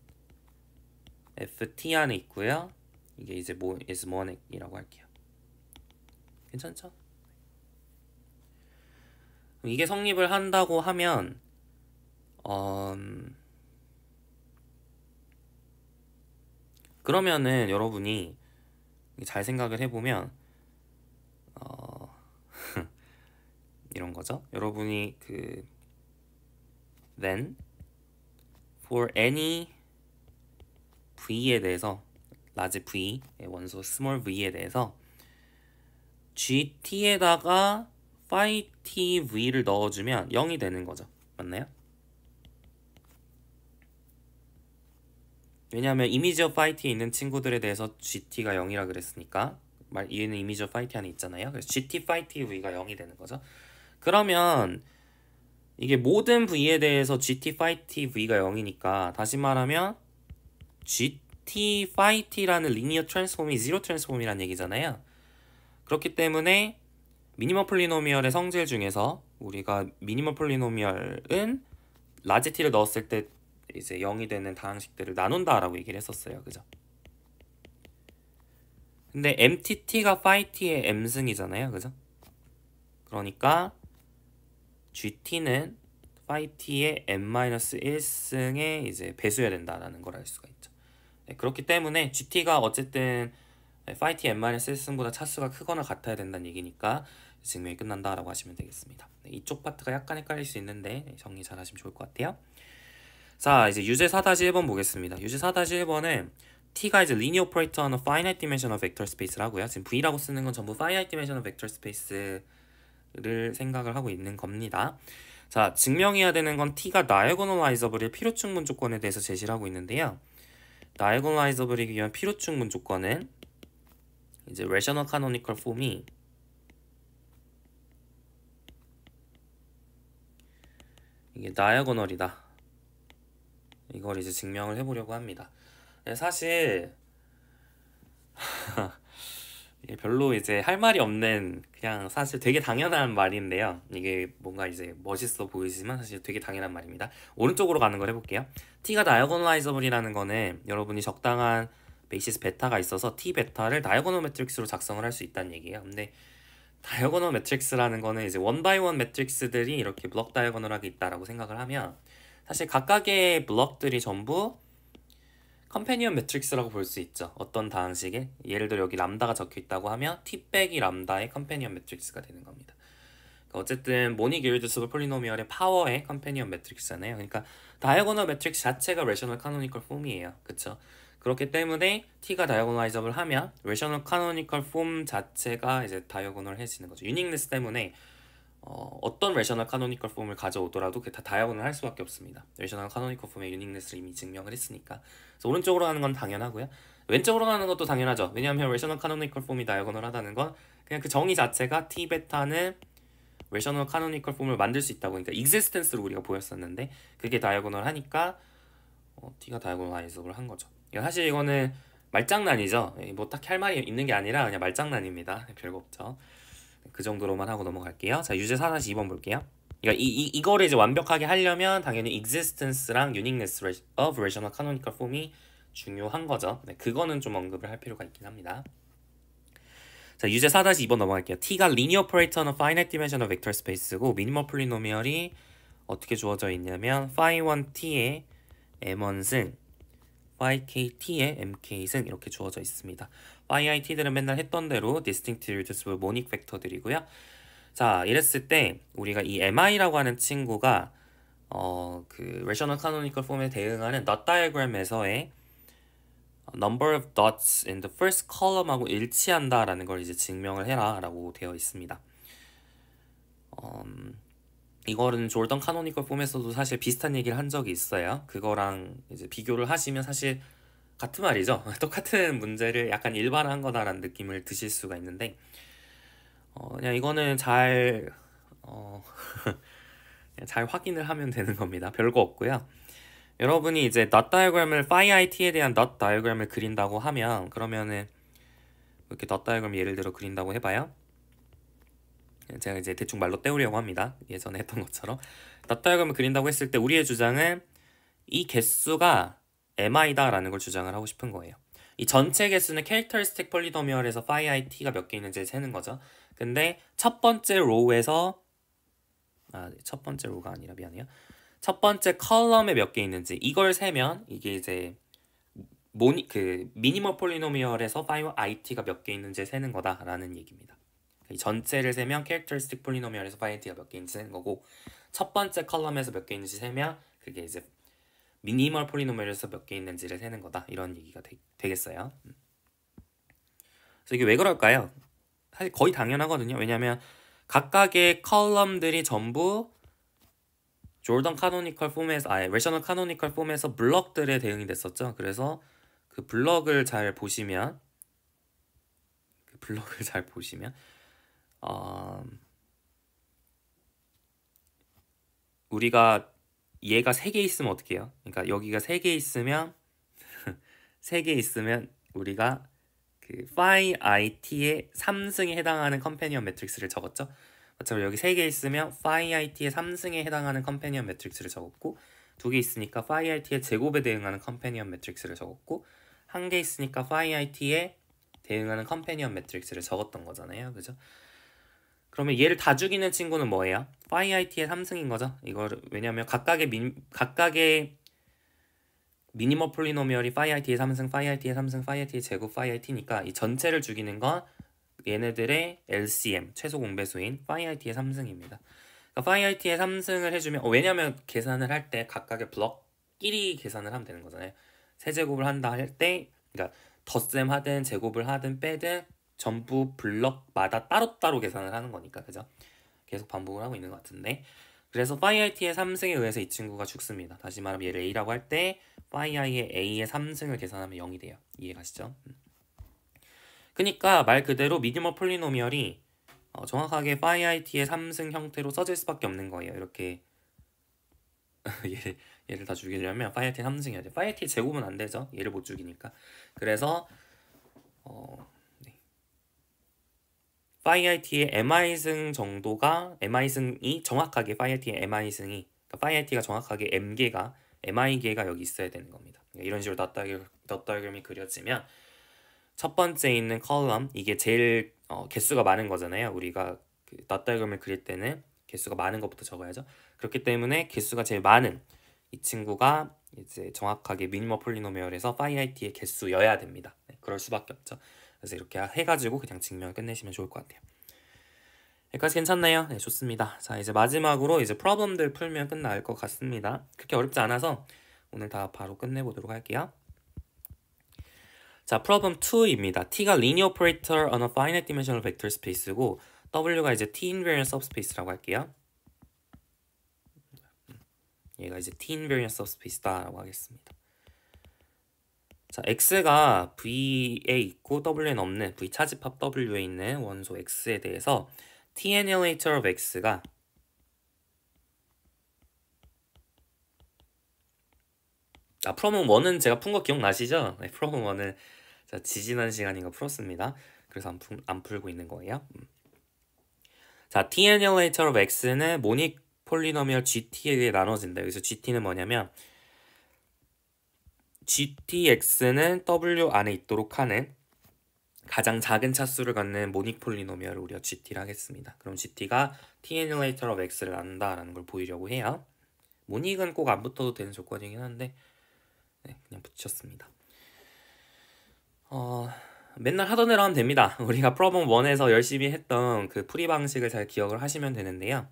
FT 안에 있고요. 이게 이제 is monad이라고 할게요. 괜찮죠? 이게 성립을 한다고 하면 그러면은 여러분이 잘 생각을 해보면 이런 거죠. 여러분이 then for any v에 대해서 large v의 원소 small v에 대해서 gt에다가 phi t v를 넣어주면 0이 되는 거죠. 맞나요? 왜냐하면 이미지 오브 phi t에 있는 친구들에 대해서 gt가 0이라 그랬으니까 얘는 이미지 오브 phi t 안에 있잖아요. 그래서 gt phi t v가 0이 되는 거죠. 그러면 이게 모든 v에 대해서 gt phi t v가 0이니까 다시 말하면 gt phi t라는 리니어 트랜스폼이 제로 트랜스폼이라는 얘기잖아요. 그렇기 때문에 미니멈 폴리노미얼의 성질 중에서 우리가 미니멈 폴리노미얼은 라지 t를 넣었을 때 이제 0이 되는 다항식들을 나눈다라고 얘기를 했었어요. 그죠? 근데 mtt가 phi t의 m승이잖아요. 그죠? 그러니까 gt는 phi t의 m-1승의 이제 배수여야 된다라는 걸 알 수가 있죠. 네, 그렇기 때문에 gt가 어쨌든 phi t m-1승보다 차수가 크거나 같아야 된다는 얘기니까 증명이 끝난다라고 하시면 되겠습니다. 네, 이쪽 파트가 약간 헷갈릴 수 있는데 정리 잘 하시면 좋을 것 같아요. 자, 이제 유제 4-1번 보겠습니다. 유제 4-1번은 t가 이제 linear operator on a finite dimensional vector space라고요. 지금 v라고 쓰는 건 전부 finite dimensional vector space를 생각을 하고 있는 겁니다. 자, 증명해야 되는 건 t가 diagonalizable의 필요충분 조건에 대해서 제시를 하고 있는데요. diagonalizable이기 위한 필요충분 조건은 이제 rational canonical form이 이게 diagonal이다. 이걸 이제 증명을 해보려고 합니다. 사실 이게 별로 이제 할 말이 없는 그냥 사실 되게 당연한 말인데요. 이게 뭔가 이제 멋있어 보이지만 사실 되게 당연한 말입니다. 오른쪽으로 가는 걸 해볼게요. t가 diagonalizable이라는 거는 여러분이 적당한 베이시스 베타가 있어서 t 베타를 다이아고널 매트릭스로 작성을 할 수 있다는 얘기예요. 근데 다이아고널 매트릭스라는 거는 이제 원 바이 원 매트릭스들이 이렇게 블럭 다이아고널하게 있다라고 생각을 하면 사실 각각의 블럭들이 전부 컴패니언 매트릭스라고 볼 수 있죠. 어떤 다항식에 예를 들어 여기 람다가 적혀 있다고 하면 t 빼기 람다의 컴패니언 매트릭스가 되는 겁니다. 그러니까 어쨌든 모닉 이르듀스블 폴리노미얼의 파워의 컴패니언 매트릭스잖아요. 그러니까 다이아고널 매트릭스 자체가 레셔널 카노니컬 폼이에요. 그쵸? 그렇기 때문에 t가 다이아고널라이저블 하면 레셔널 카노니컬 폼 자체가 이제 다이아고널해지는 거죠. 유닉네스 때문에 어떤 레셔널 카노니컬 폼을 가져오더라도 그게 다 다이아고널 할 수밖에 없습니다. 레셔널 카노니컬 폼의 유닉네스를 이미 증명을 했으니까. 그래서 오른쪽으로 가는 건 당연하고요. 왼쪽으로 가는 것도 당연하죠. 왜냐하면 레셔널 카노니컬 폼이 다이아고널 하다는 건 그냥 그 정의 자체가 t 베타는 레셔널 카노니컬 폼을 만들 수 있다고, 그러니까 익지스텐스로 우리가 보였었는데 그게 다이아고널 하니까 t가 다이아고널라이즈블 한 거죠. 사실 이거는 말장난이죠. 뭐 딱히 할 말이 있는 게 아니라 그냥 말장난입니다. 별거 없죠. 그 정도로만 하고 넘어갈게요. 자, 유제 4-2번 볼게요. 그러니까 이거를 이제 완벽하게 하려면 당연히 existence랑 uniqueness of rational canonical form이 중요한 거죠. 네, 그거는 좀 언급을 할 필요가 있긴 합니다. 자, 유제 4-2번 넘어갈게요. t가 linear operator on a finite dimensional vector space고 미니멈 폴리노미얼이 어떻게 주어져 있냐면 phi1t의 m1승 phi kt의 mk승 이렇게 주어져 있습니다. phi t들은 맨날 했던 대로 distinct irreducible monic 벡터들이고요. 자, 이랬을 때 우리가 이 mi라고 하는 친구가 그 rational canonical form에 대응하는 dot diagram에서의 number of dots in the first column하고 일치한다라는 걸 이제 증명을 해라라고 되어 있습니다. 이거는 졸던 카노니컬 폼에서도 사실 비슷한 얘기를 한 적이 있어요. 그거랑 이제 비교를 하시면 사실 같은 말이죠. 똑같은 문제를 약간 일반화한 거다라는 느낌을 드실 수가 있는데 그냥 이거는 잘 잘 확인을 하면 되는 겁니다. 별거 없고요. 여러분이 이제 dot diagram을 phi it에 대한 dot diagram을 그린다고 하면 그러면은 이렇게 dot diagram 예를 들어 그린다고 해봐요. 제가 이제 대충 말로 때우려고 합니다. 예전에 했던 것처럼 dot diagram을 그린다고 했을 때 우리의 주장은 이 개수가 mi다 라는 걸 주장을 하고 싶은 거예요. 이 전체 개수는 캐릭터리스틱 폴리노미얼에서 phi it가 몇 개 있는지 세는 거죠. 근데 첫 번째 로우에서 첫 번째 로우가 아니라 미안해요. 첫 번째 컬럼에 몇 개 있는지 이걸 세면 이게 이제 미니멀 폴리노미얼에서 phi it가 몇 개 있는지 세는 거다라는 얘기입니다. 이 전체를 세면 캐릭터리스틱 폴리노미얼에서 phi it가 몇 개 있는지 세는 거고, 첫 번째 컬럼에서 몇 개 있는지 세면 그게 이제 미니멀 폴리노미얼에서 몇 개 있는지를 세는 거다, 이런 얘기가 되겠어요. 그래서 이게 왜 그럴까요? 사실 거의 당연하거든요. 왜냐하면 각각의 컬럼들이 전부 조던 카노니컬 폼에서, 레셔널 카노니컬 폼에서 블럭들에 대응이 됐었죠. 그래서 그 블럭을 잘 보시면 우리가 얘가 3개 있으면 어떻게 해요? 그러니까 여기가 3개 있으면 3개 있으면 우리가 그 phi it의 3승에 해당하는 컴패니언 매트릭스를 적었죠. 마찬가지로 여기 3개 있으면 phi it의 3승에 해당하는 컴패니언 매트릭스를 적었고, 2개 있으니까 phi it의 제곱에 대응하는 컴패니언 매트릭스를 적었고, 1개 있으니까 phi it에 대응하는 컴패니언 매트릭스를 적었던 거잖아요. 그죠? 그러면 얘를 다 죽이는 친구는 뭐예요? phi it의 3승인 거죠. 이거를, 왜냐면 각각의 미니멀 폴리노미얼이 phi it의 3승, phi it의 3승, phi it의 제곱, phi it니까 이 전체를 죽이는 건 얘네들의 LCM, 최소 공배수인 phi it의 3승입니다. 그러니까 phi it의 3승을 해주면, 왜냐면 계산을 할 때 각각의 블럭끼리 계산을 하면 되는 거잖아요. 세제곱을 한다 할 때, 그러니까 덧셈 하든 제곱을 하든 빼든 전부 블럭마다 따로따로 계산을 하는 거니까, 그죠? 계속 반복을 하고 있는 것 같은데, 그래서 phi it의 3승에 의해서 이 친구가 죽습니다. 다시 말하면 얘를 A라고 할 때 phi i의 A의 3승을 계산하면 0이 돼요. 이해가시죠? 그러니까 말 그대로 미니멀 폴리노미얼이 정확하게 phi it의 3승 형태로 써질 수밖에 없는 거예요. 이렇게 얘를 다 죽이려면 phi it의 3승이어야 돼. phi it의 제곱은 안 되죠. 얘를 못 죽이니까. 그래서 phi it의 mi승 정도가, mi승이 정확하게 phi it의 mi승이, 그러니까 phi it가 정확하게 m개가, mi개가 여기 있어야 되는 겁니다. 그러니까 이런 식으로 덧 다이어그램이 그려지면 첫 번째 있는 컬럼, 이게 제일 개수가 많은 거잖아요. 우리가 덧 다이어그램을 그릴 때는 개수가 많은 것부터 적어야죠. 그렇기 때문에 개수가 제일 많은 이 친구가 이제 정확하게 미니멀 폴리노미얼에서 phi it의 개수여야 됩니다. 네, 그럴 수밖에 없죠. 그래서 이렇게 해가지고 그냥 증명을 끝내시면 좋을 것 같아요. 여기까지 괜찮나요? 네, 좋습니다. 자, 이제 마지막으로 이제 프로블럼들 풀면 끝날 것 같습니다. 그렇게 어렵지 않아서 오늘 다 바로 끝내보도록 할게요. 자, 프로블럼 2입니다. T가 linear operator on a finite dimensional vector space고, W가 이제 T invariant subspace라고 할게요. 얘가 이제 T invariant subspace다라고 하겠습니다. 자, X가 V에 있고 W에는 없는 V 차집합 W에 있는 원소 X에 대해서 T annihilator of X가 프로블럼 1은 제가 푼 거 기억나시죠? 네, 프로블럼 1은 지지난 시간인가 풀었습니다. 그래서 안 풀고 있는 거예요. 자, T annihilator of X는 모닉 폴리노미얼 GT에게 나눠진다. 여기서 GT는 뭐냐면 GTX는 W 안에 있도록 하는 가장 작은 차수를 갖는 모닉 폴리노미얼을 우리가 GT를 하겠습니다. 그럼 GT가 T annihilator of X를 낳는다라는 걸 보이려고 해요. 모닉은 꼭 안 붙어도 되는 조건이긴 한데, 네, 그냥 붙였습니다. 맨날 하던 대로 하면 됩니다. 우리가 프로블럼 1에서 열심히 했던 그 풀이 방식을 잘 기억을 하시면 되는데요.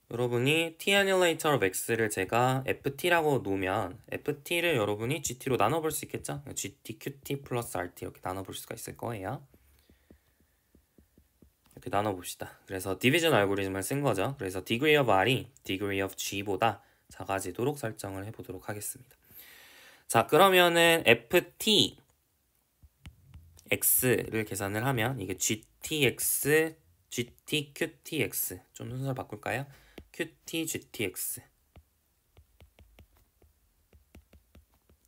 여러분이 T annihilator of X를 제가 FT라고 놓으면 FT를 여러분이 GT로 나눠볼 수 있겠죠? GT, QT 플러스 RT 이렇게 나눠볼 수가 있을 거예요. 이렇게 나눠봅시다. 그래서 디비전 알고리즘을 쓴 거죠. 그래서 degree of R이 degree of G보다 작아지도록 설정을 해보도록 하겠습니다. 자, 그러면은 FT X를 계산을 하면 이게 GTX, GT, QTX 좀 순서를 바꿀까요? QT, GTX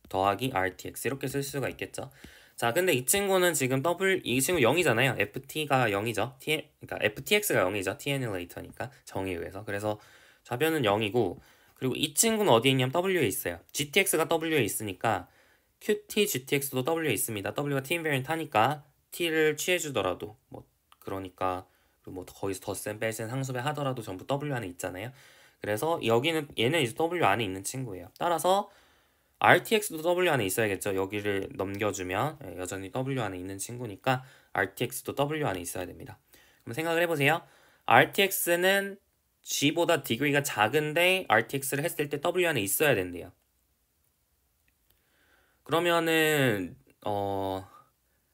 더하기 RTX 이렇게 쓸 수가 있겠죠. 자, 근데 이 친구는 지금 이 친구 0이잖아요. FT가 0이죠. 그러니까 FTX가 0이죠. T annihilator니까 정의에 의해서. 그래서 좌변은 0이고, 그리고 이 친구는 어디에 있냐면 W에 있어요. GTX가 W에 있으니까 QT, GTX도 W에 있습니다. W가 T invariant 하니까 T를 취해주더라도 그러니까 뭐 거기서 덧셈 뺄셈 상수배 하더라도 전부 W 안에 있잖아요. 그래서 여기는 얘는 이제 W 안에 있는 친구예요. 따라서 RTX도 W 안에 있어야겠죠. 여기를 넘겨주면 여전히 W 안에 있는 친구니까 RTX도 W 안에 있어야 됩니다. 그럼 생각을 해보세요. RTX는 G보다 degree가 작은데 RTX를 했을 때 W 안에 있어야 된대요. 그러면은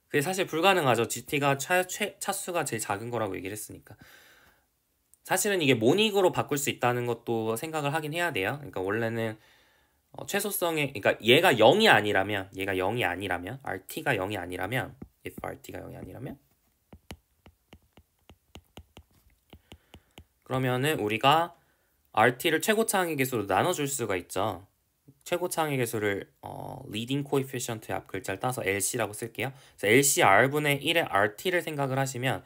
그게 사실 불가능하죠. GT가 차수가 제일 작은 거라고 얘기를 했으니까. 사실은 이게 모닉으로 바꿀 수 있다는 것도 생각을 하긴 해야 돼요. 그러니까 원래는 최소성의, 그러니까 얘가 0이 아니라면, RT가 0이 아니라면, if RT가 0이 아니라면, 그러면은 우리가 RT를 최고차항의 개수로 나눠줄 수가 있죠. 최고차항의 개수를 leading coefficient의 앞 글자를 따서 LC라고 쓸게요. 그래서 LC R분의 1의 RT를 생각을 하시면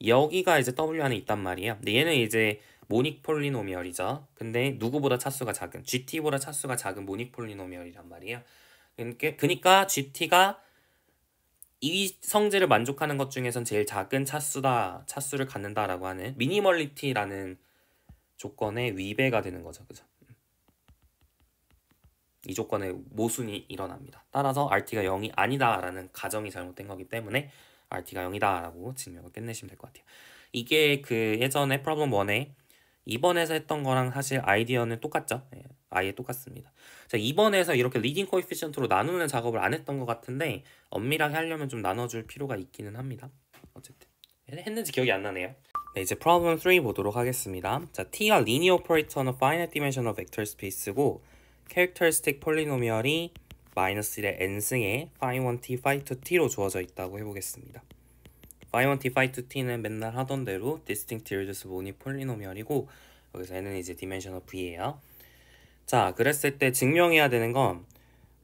여기가 이제 W 안에 있단 말이에요. 근데 얘는 이제 모닉 폴리노미얼이죠. 근데 누구보다 차수가 작은, GT보다 차수가 작은 모닉 폴리노미얼이란 말이에요. 그러니까 GT가 이 성질을 만족하는 것 중에선 제일 작은 차수를 갖는다라고 하는 미니멀리티라는 조건의 위배가 되는 거죠. 그죠? 이 조건의 모순이 일어납니다. 따라서 RT가 0이 아니다라는 가정이 잘못된 거기 때문에 RT가 0이다라고 증명을 끝내시면 될 것 같아요. 이게 그 예전에 프로블럼 1에 2번에서 했던 거랑 사실 아이디어는 똑같죠. 아예 똑같습니다. 자, 2번에서 이렇게 리딩 코에피션트로 나누는 작업을 안 했던 것 같은데 엄밀하게 하려면 좀 나눠줄 필요가 있기는 합니다. 어쨌든 했는지 기억이 안 나네요. 네, 이제 프로블럼 3 보도록 하겠습니다. 자, T가 linear operator on a finite dimensional vector space고 characteristic 폴리노미얼이 -1의 n승의 phi1t, phi2t로 주어져 있다고 해보겠습니다. phi1t, phi2t는 맨날 하던 대로 distinct reducible monic 폴리노미얼이고 여기서 n은 이제 dimensional v예요. 자, 그랬을 때 증명해야 되는 건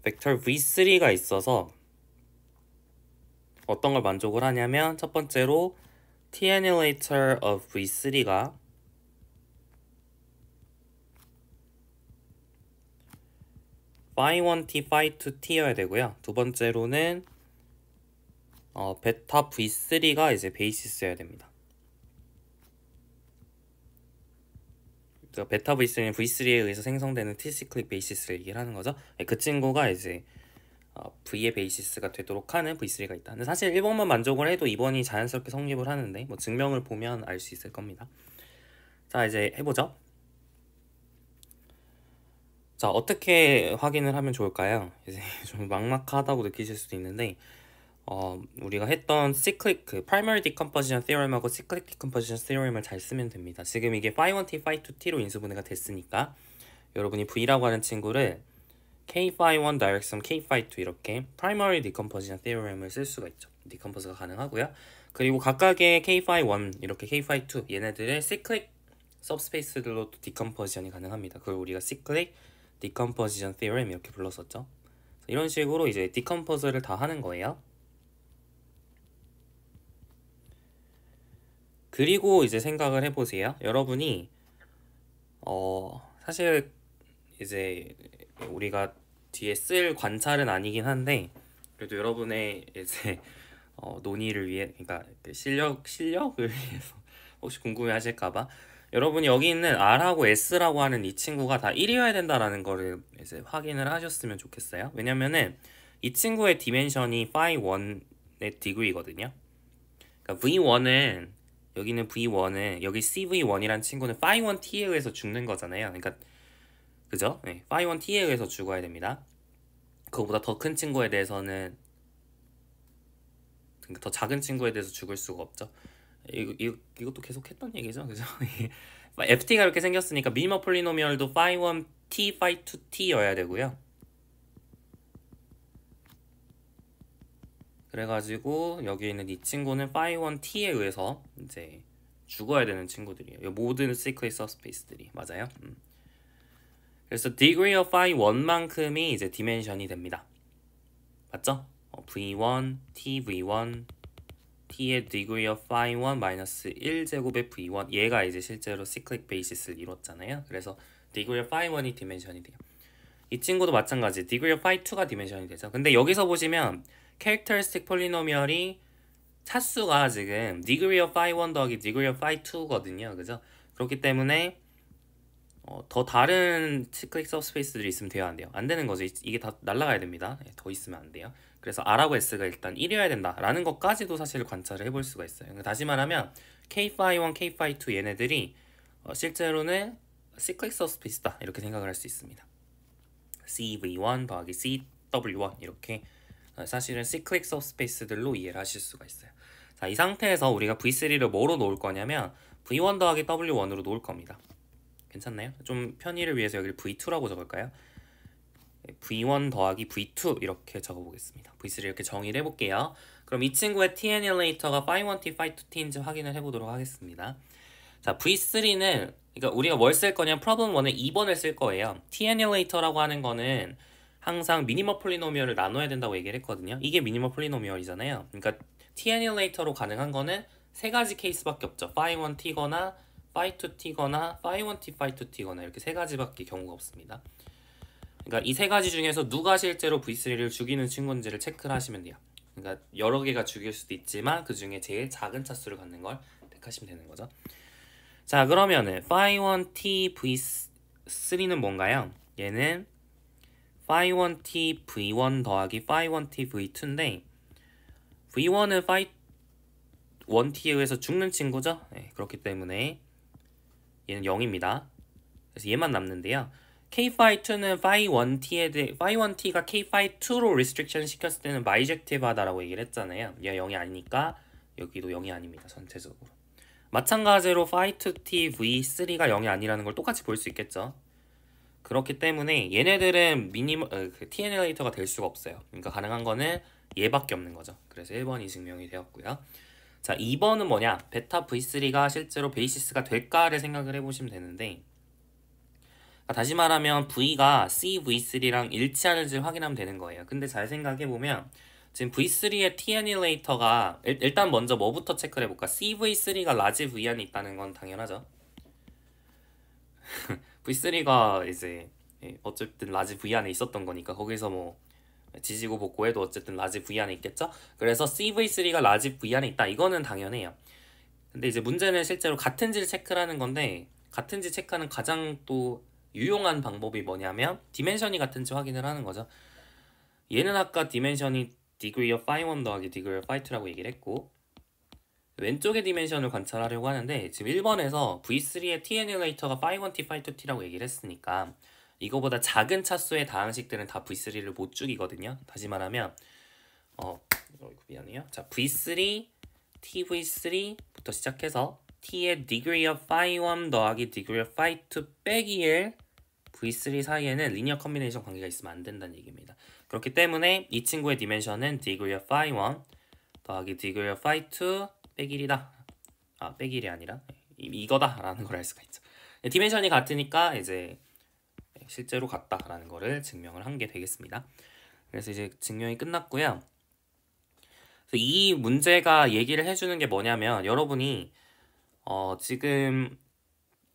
벡터 v3가 있어서 어떤 걸 만족을 하냐면 첫 번째로 t annihilator of v3가 phi1t, phi2t여야 되고요. 두 번째로는 베타 v3가 이제 베이시스여야 됩니다. 베타 v3는 v3에 의해서 생성되는 t-시클릭 베이시스를 얘기를 하는 거죠. 그 친구가 이제 v의 베이시스가 되도록 하는 v3가 있다. 근데 사실 1번만 만족을 해도 2번이 자연스럽게 성립을 하는데 뭐 증명을 보면 알 수 있을 겁니다. 자, 이제 해보죠. 자, 어떻게 확인을 하면 좋을까요? 이제 좀 막막하다고 느끼실 수도 있는데 우리가 했던 cyclic 그 primary decomposition theorem하고 cyclic decomposition theorem을 잘 쓰면 됩니다. 지금 이게 phi1t, phi2t로 인수분해가 됐으니까 여러분이 v라고 하는 친구를 k-phi1 direct sum k-phi2 이렇게 primary decomposition theorem을 쓸 수가 있죠. decompose가 가능하고요. 그리고 각각의 k-phi1 이렇게 k-phi2 얘네들의 cyclic subspace들로도 decomposition이 가능합니다. 그걸 우리가 cyclic decomposition theorem 이렇게 불렀었죠. 이런 식으로 이제 decompose를 다 하는 거예요. 그리고 이제 생각을 해보세요. 여러분이 사실 이제 우리가 뒤에 쓸 관찰은 아니긴 한데 그래도 여러분의 이제 논의를 위해, 그러니까 실력을 위해서 혹시 궁금해하실까봐 여러분이 여기 있는 R하고 S라고 하는 이 친구가 다 1이어야 된다라는 거를 이제 확인을 하셨으면 좋겠어요. 왜냐면은 이 친구의 디멘션이 phi1의 degree거든요. 그러니까 V1은 여기는 V1은 여기 CV1이란 친구는 phi1t에 의해서 죽는 거잖아요. 그러니까 그죠? 네, phi1t에 의해서 죽어야 됩니다. 그거보다 더 큰 친구에 대해서는, 그러니까 더 작은 친구에 대해서 죽을 수가 없죠. 이것도 계속 했던 얘기죠, 그죠? FT가 이렇게 생겼으니까 미니멀 폴리노미얼도 phi1t, phi2t여야 되고요. 그래가지고 여기 있는 이 친구는 phi1t에 의해서 이제 죽어야 되는 친구들이에요. 모든 cyclic subspace들이 맞아요. 그래서 degree of phi1만큼이 이제 디멘션이 됩니다. 맞죠? v1, t, v1, t의 degree of phi1 마이너스 1제곱의 v1 얘가 이제 실제로 cyclic basis를 이뤘잖아요. 그래서 degree of phi1이 디멘션이 돼요. 이 친구도 마찬가지 degree of phi2가 디멘션이 되죠. 근데 여기서 보시면 characteristic 폴리노미얼이 차수가 지금 degree of phi1 더하기 degree of phi2거든요. 그죠? 그렇기 때문에 더 다른 시클릭 서브스페이스들이 있으면 돼요, 안 돼요? 안 되는 거죠. 이게 다 날아가야 됩니다. 더 있으면 안 돼요. 그래서 R하고 S가 일단 1이어야 된다라는 것까지도 사실 관찰을 해볼 수가 있어요. 그러니까 다시 말하면 K5, K5, 얘네들이 실제로는 시클릭 서브스페이스다 이렇게 생각을 할 수 있습니다. CV1 더하기 CW1 이렇게 사실은 시클릭 서브스페이스들로 이해를 하실 수가 있어요. 자, 이 상태에서 우리가 V3를 뭐로 놓을 거냐면 V1 더하기 W1으로 놓을 겁니다. 괜찮나요? 좀 편의를 위해서 여기를 V2라고 적을까요? V1 더하기 V2 이렇게 적어보겠습니다. V3 이렇게 정의를 해볼게요. 그럼 이 친구의 T-annihilator가 phi1t, phi2t인지 확인을 해보도록 하겠습니다. 자, V3는 그러니까 우리가 뭘 쓸 거냐면 problem 1에 2번을 쓸 거예요. T-annihilator라고 하는 거는 항상 미니멀 폴리노미얼을 나눠야 된다고 얘기를 했거든요. 이게 미니멀 폴리노미얼이잖아요. 그러니까 T-annihilator로 가능한 거는 세 가지 케이스밖에 없죠. phi1t거나 phi2t거나 phi1t, phi2t거나 이렇게 세 가지밖에 경우가 없습니다. 그러니까 이 세 가지 중에서 누가 실제로 V3를 죽이는 친구인지를 체크를 하시면 돼요. 그러니까 여러 개가 죽일 수도 있지만 그 중에 제일 작은 차수를 갖는 걸 택하시면 되는 거죠. 자, 그러면은 phi1t v3는 뭔가요? 얘는 phi1t v1 더하기 phi1t v2인데 v1은 phi1t에 의해서 죽는 친구죠. 네, 그렇기 때문에 얘는 0입니다. 그래서 얘만 남는데요. K-phi2는 phi1t가 K-phi2로 restriction 시켰을 때는 bijective 하다라고 얘기를 했잖아요. 얘 0이 아니니까 여기도 0이 아닙니다. 전체적으로. 마찬가지로 phi2t v3가 0이 아니라는 걸 똑같이 볼 수 있겠죠. 그렇기 때문에 얘네들은 T-annihilator가 될 수가 없어요. 그러니까 가능한 거는 얘밖에 없는 거죠. 그래서 1번이 증명이 되었고요. 자, 2번은 뭐냐? 베타 v3가 실제로 베이시스가 될까를 생각을 해보시면 되는데 다시 말하면 V가 CV3랑 일치하는지를 확인하면 되는 거예요. 근데 잘 생각해보면 지금 V3의 T-annihilator가 일단 먼저 뭐부터 체크를 해볼까? CV3가 라지 V 안에 있다는 건 당연하죠. V3가 이제 어쨌든 라지 V 안에 있었던 거니까 거기서 뭐 지지고 볶고해도 어쨌든 라지 V 안에 있겠죠? 그래서 CV3가 라지 V 안에 있다. 이거는 당연해요. 근데 이제 문제는 실제로 같은지를 체크하는 건데 같은지 체크하는 가장 또 유용한 방법이 뭐냐면 디멘션이 같은지 확인을 하는 거죠. 얘는 아까 디멘션이 degree of phi1 더하기 degree of phi2라고 얘기를 했고 왼쪽의 디멘션을 관찰하려고 하는데 지금 1번에서 V3의 T-annihilator가 phi1t, phi2t라고 얘기를 했으니까 이거보다 작은 차수의 다항식들은 다 V3를 못 죽이거든요. 다시 말하면 미안해요. 자, V3, TV3부터 시작해서 T의 degree of phi1 더하기 degree of phi2 빼기 1 V3 사이에는 리니어 컨비네이션 관계가 있으면 안 된다는 얘기입니다. 그렇기 때문에 이 친구의 디멘션은 degree of phi1 더하기 degree of phi2 빼기 1이다. 빼기 1이 아니라 이거다 라는 걸 알 수가 있죠. 디멘션이 같으니까 이제 실제로 같다라는 거를 증명을 한 게 되겠습니다. 그래서 이제 증명이 끝났고요. 이 문제가 얘기를 해주는 게 뭐냐면 여러분이 지금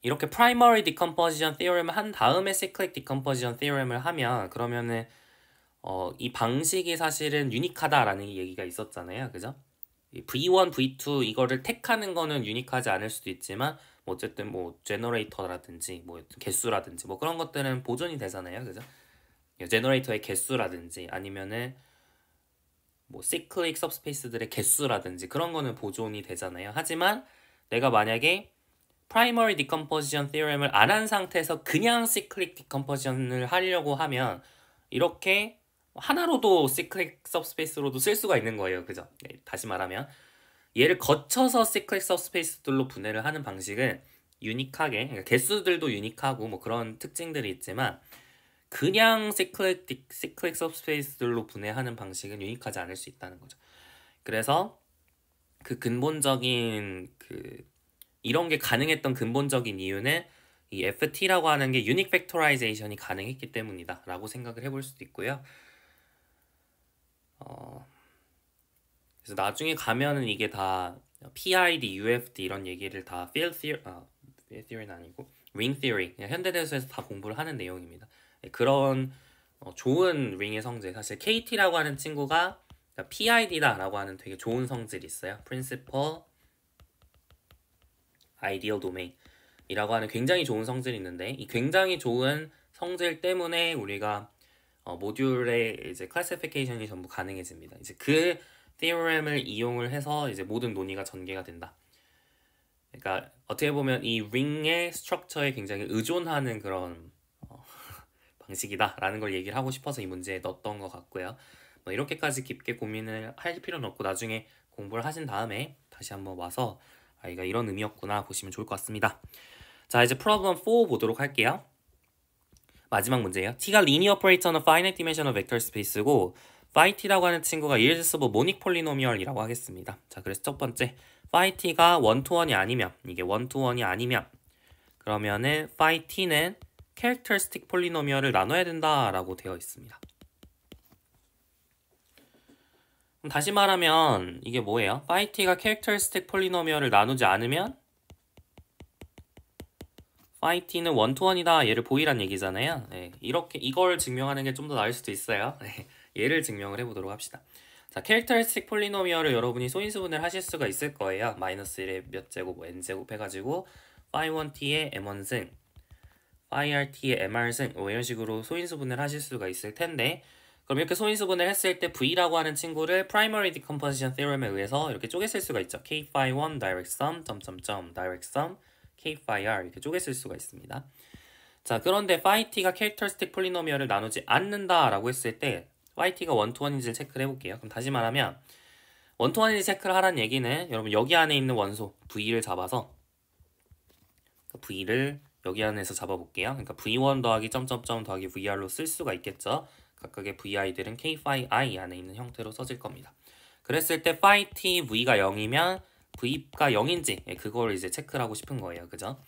이렇게 primary decomposition theorem을 한 다음에 cyclic decomposition theorem을 하면 그러면은 이 방식이 사실은 유니크하다라는 얘기가 있었잖아요. 그죠? V1, V2 이거를 택하는 거는 유니크하지 않을 수도 있지만 뭐 어쨌든 뭐 제너레이터라든지 뭐 개수라든지 뭐 그런 것들은 보존이 되잖아요. 그죠? 제너레이터의 개수라든지 아니면은 뭐 시클릭 서브스페이스들의 개수라든지 그런 거는 보존이 되잖아요. 하지만 내가 만약에 primary decomposition theorem을 안 한 상태에서 그냥 cyclic decomposition을 하려고 하면 이렇게 하나로도 cyclic subspace로도 쓸 수가 있는 거예요. 그죠? 다시 말하면 얘를 거쳐서 cyclic subspace들로 분해를 하는 방식은 유니크하게 그러니까 개수들도 유니크하고 뭐 그런 특징들이 있지만 그냥 cyclic subspace들로 분해하는 방식은 유니크하지 않을 수 있다는 거죠. 그래서 그 근본적인 이런 게 가능했던 근본적인 이유는 이 FT라고 하는 게 유닉 팩토라이제이션이 가능했기 때문이다 라고 생각을 해볼 수도 있고요. 그래서 나중에 가면은 이게 다 PID, UFD 이런 얘기를 다 field theory는 아니고 ring theory, 현대대수에서 다 공부를 하는 내용입니다. 그런 좋은 ring의 성질, 사실 KT라고 하는 친구가 PID다 라고 하는 되게 좋은 성질이 있어요. Principal Ideal Domain. 이라고 하는 굉장히 좋은 성질이 있는데, 이 굉장히 좋은 성질 때문에 우리가 모듈의 이제 클래시피케이션이 전부 가능해집니다. 이제 그 theorem을 이용을 해서 이제 모든 논의가 전개가 된다. 그러니까 어떻게 보면 이 ring의 스트럭처에 굉장히 의존하는 그런 방식이다라는 걸 얘기를 하고 싶어서 이 문제에 넣었던 것 같고요. 뭐 이렇게까지 깊게 고민을 할 필요는 없고 나중에 공부를 하신 다음에 다시 한번 와서 이가 이런 의미였구나 보시면 좋을 것 같습니다. 자, 이제 problem 4 보도록 할게요. 마지막 문제예요. t가 linear operator on a finite dimensional vector space고 phi t라고 하는 친구가 irreducible monic polynomial이라고 하겠습니다. 자, 그래서 첫 번째 phi t가 1-to-1이 아니면, 이게 1-to-1이 아니면 그러면은 phi t는 characteristic polynomial을 나눠야 된다라고 되어 있습니다. 그럼 다시 말하면 이게 뭐예요? phi t가 characteristic polynomial을 나누지 않으면 phi t는 1-to-1이다. 얘를 보이란 얘기잖아요. 네, 이렇게 이걸 증명하는 게 좀 더 나을 수도 있어요. 네, 얘를 증명을 해보도록 합시다. 자, characteristic polynomial을 여러분이 소인수분해를 하실 수가 있을 거예요. 마이너스 1의 몇 제곱, n제곱 해가지고 phi 1t의 m1승, phi rt의 mr승 뭐 이런 식으로 소인수분해를 하실 수가 있을 텐데, 그럼 이렇게 소인수분해를 했을 때 v라고 하는 친구를 primary decomposition theorem에 의해서 이렇게 쪼개쓸 수가 있죠. k phi 1 direct sum, direct sum, k phi r 이렇게 쪼개쓸 수가 있습니다. 자, 그런데 phi t가 characteristic polynomial을 나누지 않는다라고 했을 때 phi t가 1-to-1인지를 체크를 해볼게요. 그럼 다시 말하면 1-to-1인지 체크를 하라는 얘기는 여러분 여기 안에 있는 원소 v를 잡아서 v를 여기 안에서 잡아볼게요. 그러니까 v1 더하기 점점점 더하기 vr로 쓸 수가 있겠죠. 각각의 vi들은 k phi i 안에 있는 형태로 써질 겁니다. 그랬을 때 phi t v가 0이면 v가 0인지 그걸 이제 체크를 하고 싶은 거예요. 그죠?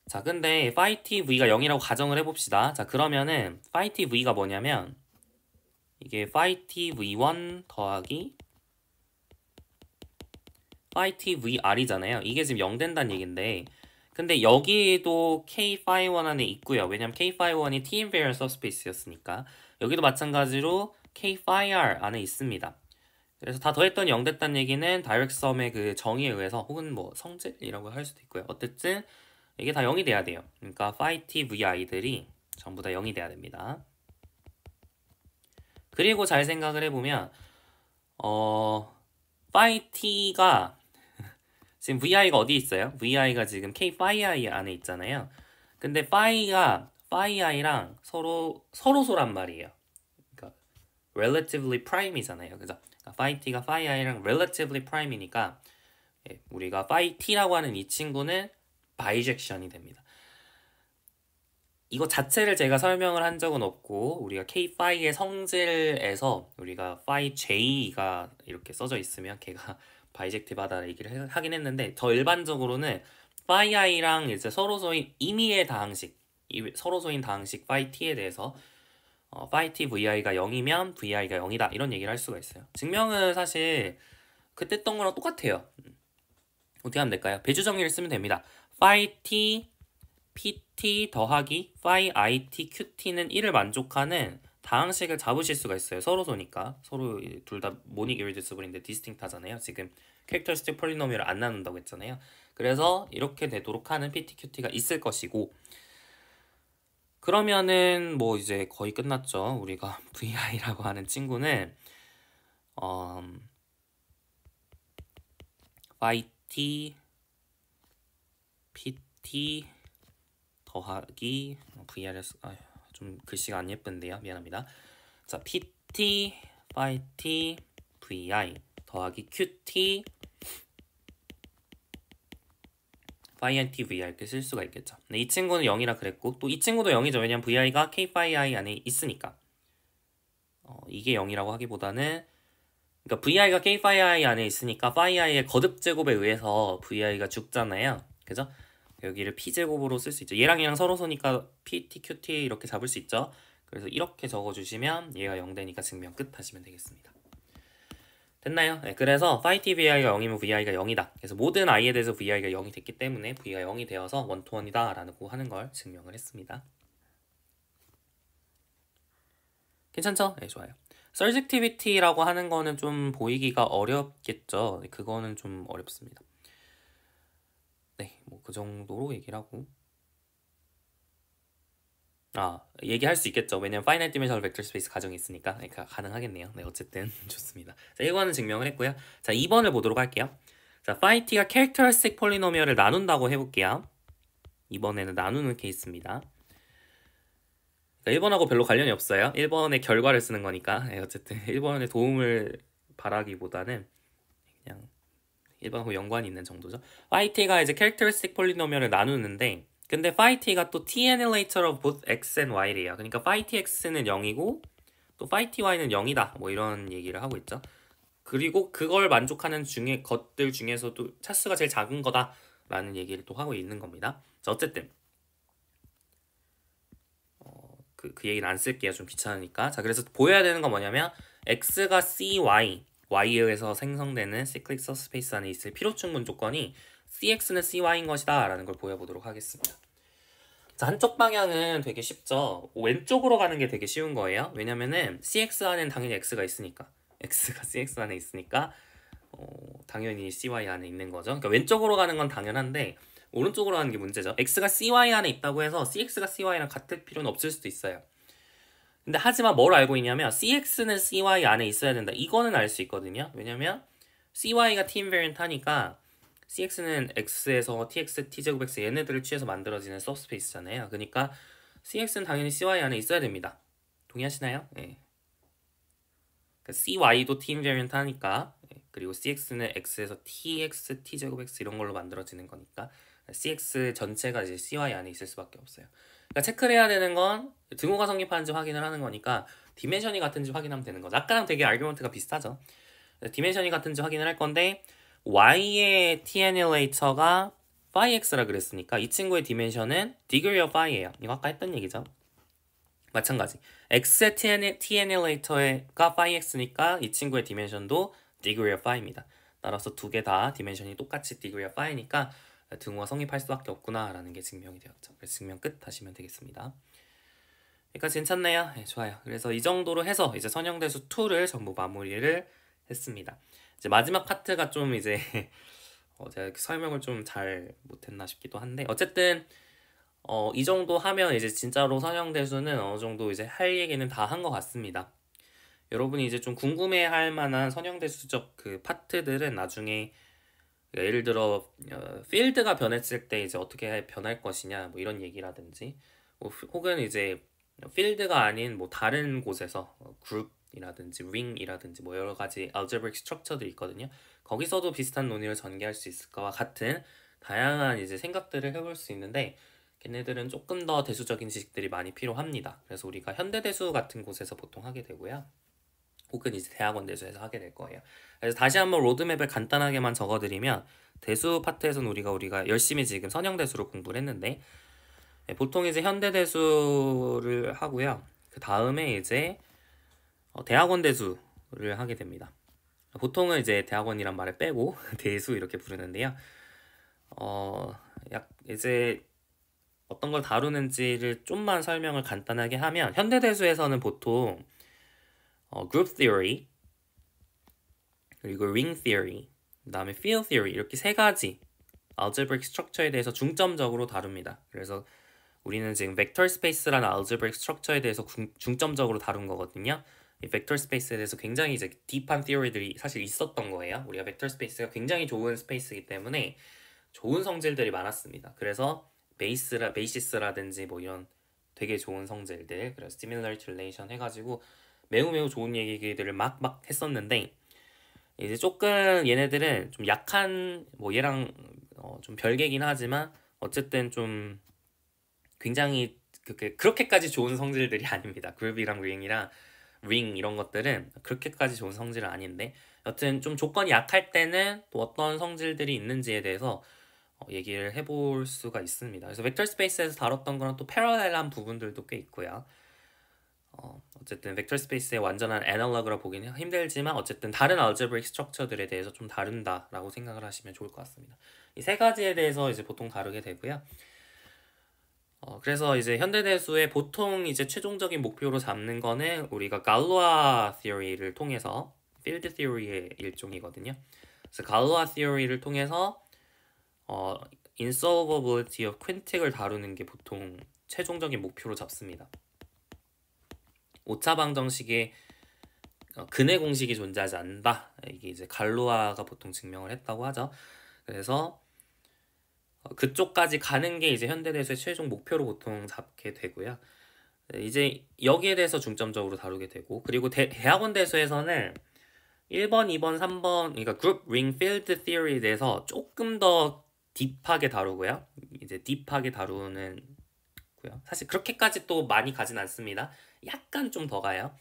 자, 근데 phi t v가 0이라고 가정을 해봅시다. 자, 그러면은 phi t v가 뭐냐면 이게 phi t v1 더하기 phi t vr이잖아요. 이게 지금 0 된다는 얘긴데, 근데 여기도 k phi 1 안에 있고요. 왜냐면 k phi 1이 t invariant subspace였으니까 여기도 마찬가지로 k phi r 안에 있습니다. 그래서 다 더했더니 0 됐다는 얘기는 direct sum의 그 정의에 의해서, 혹은 뭐 성질이라고 할 수도 있고요. 어쨌든 이게 다 0이 돼야 돼요. 그러니까 phi t vi들이 전부 다 0이 돼야 됩니다. 그리고 잘 생각을 해보면 phi t가 지금 vi가 어디 있어요? vi가 지금 k phi i 안에 있잖아요. 근데 phi가 phi i랑 서로소란 말이에요. 그러니까 relatively prime이잖아요. 그죠? 그러니까 phi t가 phi i랑 relatively prime이니까 우리가 phi t라고 하는 이 친구는 바이젝션이 됩니다. 이거 자체를 제가 설명을 한 적은 없고, 우리가 k phi의 성질에서 우리가 phi j가 이렇게 써져 있으면 걔가 바이젝티브하다 얘기를 하긴 했는데, 더 일반적으로는 phi i랑 이제 서로소인 임의의 다항식, 서로소인 다항식 phi t에 대해서 phi t vi가 0이면 vi가 0이다 이런 얘기를 할 수가 있어요. 증명은 사실 그때 했던 거랑 똑같아요. 어떻게 하면 될까요? 배주 정리를 쓰면 됩니다. phi t pt 더하기 phi it qt는 1을 만족하는 다항식을 잡으실 수가 있어요. 서로소니까. 서로 둘 다 모닉 irreducible인데 디스팅트 하잖아요. 지금 characteristic polynomial을 안 나눈다고 했잖아요. 그래서 이렇게 되도록 하는 pt, qt가 있을 것이고, 그러면은 뭐 이제 거의 끝났죠. 우리가 vi라고 하는 친구는 phi t pt 더하기 VRS, 좀 글씨가 안 예쁜데요. 미안합니다. 자, PT, phi t, VI 더하기 QT, phi t, VI 이렇게 쓸 수가 있겠죠. 근데 이 친구는 0이라 그랬고, 또 이 친구도 0이죠. 왜냐면 VI가 K phi I 안에 있으니까. 이게 0이라고 하기보다는, 그러니까 VI가 K phi I 안에 있으니까 phi i의 거듭 제곱에 의해서 VI가 죽잖아요. 그죠? 여기를 p제곱으로 쓸 수 있죠. 얘랑 얘랑 서로소니까 pt, qt 이렇게 잡을 수 있죠. 그래서 이렇게 적어주시면 얘가 0 되니까 증명 끝 하시면 되겠습니다. 됐나요? 네, 그래서 phi t vi가 0이면 vi가 0이다. 그래서 모든 i에 대해서 vi가 0이 됐기 때문에 v가 0이 되어서 1-to-1이다 라고 하는 걸 증명을 했습니다. 괜찮죠? 네, 좋아요. surjectivity라고 하는 거는 좀 보이기가 어렵겠죠. 그거는 좀 어렵습니다. 네, 뭐 그 정도로 얘기를 하고 얘기할 수 있겠죠. 왜냐면 파이나이트 디멘셔널 벡터 스페이스 가정이 있으니까. 그러니까 가능하겠네요. 네, 어쨌든 좋습니다. 자, 1번은 증명을 했고요. 자, 2번을 보도록 할게요. 자, phi t가 캐릭터리스틱 폴리노미얼을 나눈다고 해볼게요. 이번에는 나누는 케이스입니다. 그러니까 1번하고 별로 관련이 없어요. 1번의 결과를 쓰는 거니까. 네, 어쨌든 1번의 도움을 바라기보다는 그냥 1번하고 연관이 있는 정도죠. phi t가 이제 캐릭터리스틱 폴리노미얼을 나누는데 근데 phi t가 또 t annihilator of both x and y래요. 그러니까 phi tx는 0이고 또 phi ty는 0이다. 뭐 이런 얘기를 하고 있죠. 그리고 그걸 만족하는 것들 중에서도 차수가 제일 작은 거다라는 얘기를 또 하고 있는 겁니다. 자, 어쨌든 그 얘기는 안 쓸게요. 좀 귀찮으니까. 자, 그래서 보여야 되는 건 뭐냐면 x가 cy, y에서 생성되는 시클릭 서스페이스 안에 있을 필요충분 조건이 cx는 cy인 것이다 라는 걸 보여보도록 하겠습니다. 자, 한쪽 방향은 되게 쉽죠. 왼쪽으로 가는 게 되게 쉬운 거예요. 왜냐면은 cx 안에는 당연히 x가 있으니까 x가 cx 안에 있으니까 당연히 cy 안에 있는 거죠. 그러니까 왼쪽으로 가는 건 당연한데 오른쪽으로 가는 게 문제죠. x가 cy 안에 있다고 해서 cx가 cy랑 같을 필요는 없을 수도 있어요. 근데 하지만 뭘 알고 있냐면 cx는 cy 안에 있어야 된다. 이거는 알 수 있거든요. 왜냐면 cy가 t invariant 하니까 cx는 x에서 tx, t제곱 x 얘네들을 취해서 만들어지는 서브스페이스잖아요. 그러니까 cx는 당연히 cy 안에 있어야 됩니다. 동의하시나요? 네. 그러니까 cy도 t invariant 하니까 그리고 cx는 x에서 tx, t제곱 x 이런 걸로 만들어지는 거니까 cx 전체가 이제 cy 안에 있을 수밖에 없어요. 그러니까 체크를 해야 되는 건 등호가 성립하는지 확인을 하는 거니까 디멘션이 같은지 확인하면 되는 거죠. 아까랑 되게 아규먼트가 비슷하죠. 디멘션이 같은지 확인을 할 건데 y의 t annihilator가 phi x라 그랬으니까 이 친구의 디멘션은 degree of phi예요. 이거 아까 했던 얘기죠. 마찬가지 x의 t annihilator가 phi x니까 이 친구의 디멘션도 degree of phi입니다. 따라서 두 개 다 디멘션이 똑같이 degree of phi니까 등호가 성립할 수밖에 없구나 라는 게 증명이 되었죠. 그래서 증명 끝 하시면 되겠습니다. 여기까지 괜찮나요? 네, 좋아요. 그래서 이 정도로 해서 이제 선형대수 2를 전부 마무리를 했습니다. 이제 마지막 파트가 좀 이제 제가 설명을 좀 잘 못했나 싶기도 한데 어쨌든 이 정도 하면 이제 진짜로 선형대수는 어느 정도 이제 할 얘기는 다 한 것 같습니다. 여러분이 이제 좀 궁금해할 만한 선형대수적 그 파트들은 나중에 예를 들어 필드가 변했을 때 이제 어떻게 변할 것이냐 뭐 이런 얘기라든지 혹은 이제 필드가 아닌 뭐 다른 곳에서 그룹이라든지 링이라든지 뭐 여러 가지 algebraic 스트럭처들이 있거든요. 거기서도 비슷한 논의를 전개할 수 있을 거와 같은 다양한 이제 생각들을 해볼 수 있는데 걔네들은 조금 더 대수적인 지식들이 많이 필요합니다. 그래서 우리가 현대대수 같은 곳에서 보통 하게 되고요. 혹은 이제 대학원 대수에서 하게 될 거예요. 그래서 다시 한번 로드맵을 간단하게만 적어드리면 대수 파트에서는 우리가 열심히 지금 선형대수로 공부를 했는데 보통 이제 현대대수를 하고요. 그 다음에 이제 대학원 대수를 하게 됩니다. 보통은 이제 대학원이란 말을 빼고 대수 이렇게 부르는데요. 이제 어떤 걸 다루는지를 좀만 설명을 간단하게 하면 현대대수에서는 보통 group theory 그리고 ring theory 그 다음에 field theory 이렇게 세 가지 algebraic structure에 대해서 중점적으로 다룹니다. 그래서 우리는 지금 벡터 스페이스라는 algebraic structure에 대해서 중점적으로 다룬 거거든요. 이 벡터 스페이스에 대해서 굉장히 이제 딥한 theory들이 사실 있었던 거예요. 우리가 벡터 스페이스가 굉장히 좋은 스페이스이기 때문에 좋은 성질들이 많았습니다. 그래서 베이시스라든지 뭐 이런 되게 좋은 성질들 그래서 similarity relation 해가지고 매우 좋은 얘기들을 막 했었는데 이제 조금 얘네들은 좀 약한 뭐 얘랑 좀 별개긴 하지만 어쨌든 좀 굉장히 그렇게까지 좋은 성질들이 아닙니다. 그룹이랑 링 이런 것들은 그렇게까지 좋은 성질은 아닌데 여튼 좀 조건이 약할 때는 또 어떤 성질들이 있는지에 대해서 얘기를 해볼 수가 있습니다. 그래서 벡터 스페이스에서 다뤘던 거랑 또 패러렐한 부분들도 꽤 있고요. 어쨌든 벡터 스페이스의 완전한 애널로그라 보기는 힘들지만 어쨌든 다른 알제브릭 스트럭처들에 대해서 좀 다룬다라고 생각을 하시면 좋을 것 같습니다. 이 세 가지에 대해서 이제 보통 다루게 되고요. 그래서 이제 현대대수의 보통 이제 최종적인 목표로 잡는 거는 우리가 갈로아 theory를 통해서 field theory의 일종이거든요. 그래서 갈로아 theory를 통해서 insolvability of quintic을 다루는 게 보통 최종적인 목표로 잡습니다. 오차 방정식에 근해 공식이 존재하지 않는다. 이게 이제 갈로아가 보통 증명을 했다고 하죠. 그래서 그쪽까지 가는 게 이제 현대대수의 최종 목표로 보통 잡게 되고요. 이제 여기에 대해서 중점적으로 다루게 되고, 그리고 대학원 대수에서는 1번, 2번, 3번, 그러니까 그룹 링 필드 티어리에 대해서 조금 더 딥하게 다루고요. 이제 딥하게 다루는 고요. 사실 그렇게까지 또 많이 가진 않습니다. 약간 좀 더 가요.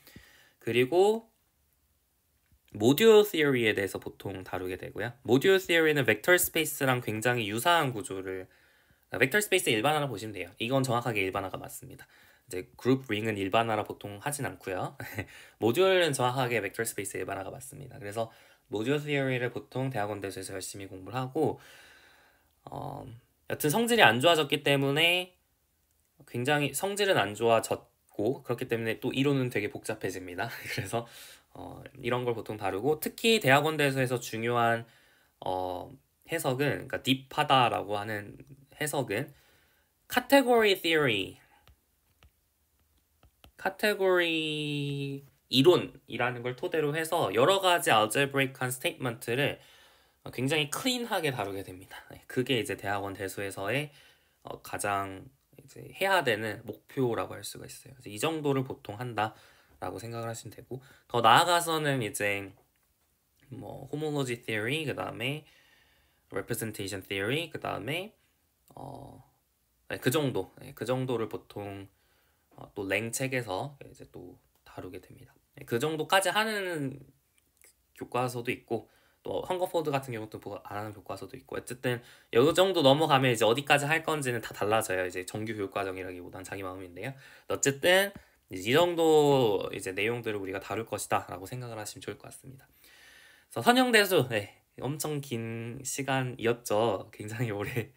그리고 모듈 티어리에 대해서 보통 다루게 되고요. 모듈 티어리는 벡터 스페이스랑 굉장히 유사한 구조를, 벡터 스페이스 일반화라 보시면 돼요. 이건 정확하게 일반화가 맞습니다. 이제 그룹 링은 일반화라 보통 하진 않고요. 모듈은 정확하게 벡터 스페이스 일반화가 맞습니다. 그래서 모듈 티어리를 보통 대학원 대수에서 열심히 공부를 하고, 여튼 성질이 안 좋아졌기 때문에 굉장히 성질은 안 좋아졌고, 그렇기 때문에 또 이론은 되게 복잡해집니다. 그래서 이런 걸 보통 다루고, 특히 대학원 대수에서 중요한 해석은, 그러니까 딥하다라고 하는 해석은 카테고리 theory, 카테고리 이론이라는 걸 토대로 해서 여러 가지 algebraic한 스테이트먼트를 굉장히 클린하게 다루게 됩니다. 그게 이제 대학원 대수에서의 가장 이제 해야 되는 목표라고 할 수가 있어요. 그래서 이 정도를 보통 한다라고 생각을 하시면 되고, 더 나아가서는 이제 뭐 homology theory, 그 다음에 representation theory, 그 다음에 그 정도, 그 정도를 보통 또 랭 책에서 이제 또 다루게 됩니다. 그 정도까지 하는 교과서도 있고, 또 헝거포드 같은 경우도 안 하는 교과서도 있고, 어쨌든 이 정도 넘어가면 이제 어디까지 할 건지는 다 달라져요. 이제 정규 교육과정이라기보단 자기 마음인데요. 어쨌든 이 정도 이제 내용들을 우리가 다룰 것이다라고 생각을 하시면 좋을 것 같습니다. 그래서 선형대수, 엄청 긴 시간이었죠. 굉장히 오래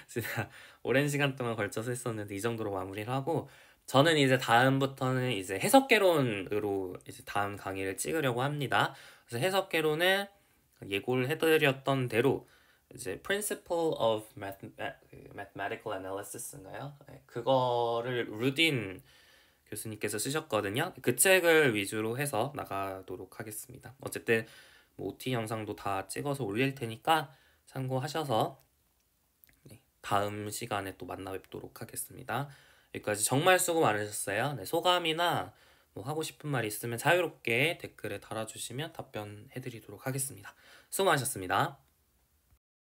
진짜 오랜 시간 동안 걸쳐서 했었는데 이 정도로 마무리를 하고, 저는 이제 다음부터는 이제 해석개론으로 이제 다음 강의를 찍으려고 합니다. 그래서 해석개론은 예고를 해드렸던 대로 이제 Principle of Mathematical Analysis인가요? 그거를 루딘 교수님께서 쓰셨거든요. 그 책을 위주로 해서 나가도록 하겠습니다. 어쨌든 뭐 OT 영상도 다 찍어서 올릴 테니까 참고하셔서 다음 시간에 또 만나 뵙도록 하겠습니다. 여기까지 정말 수고 많으셨어요. 소감이나 뭐 하고 싶은 말 있으면 자유롭게 댓글에 달아주시면 답변해드리도록 하겠습니다. 수고 많으셨습니다.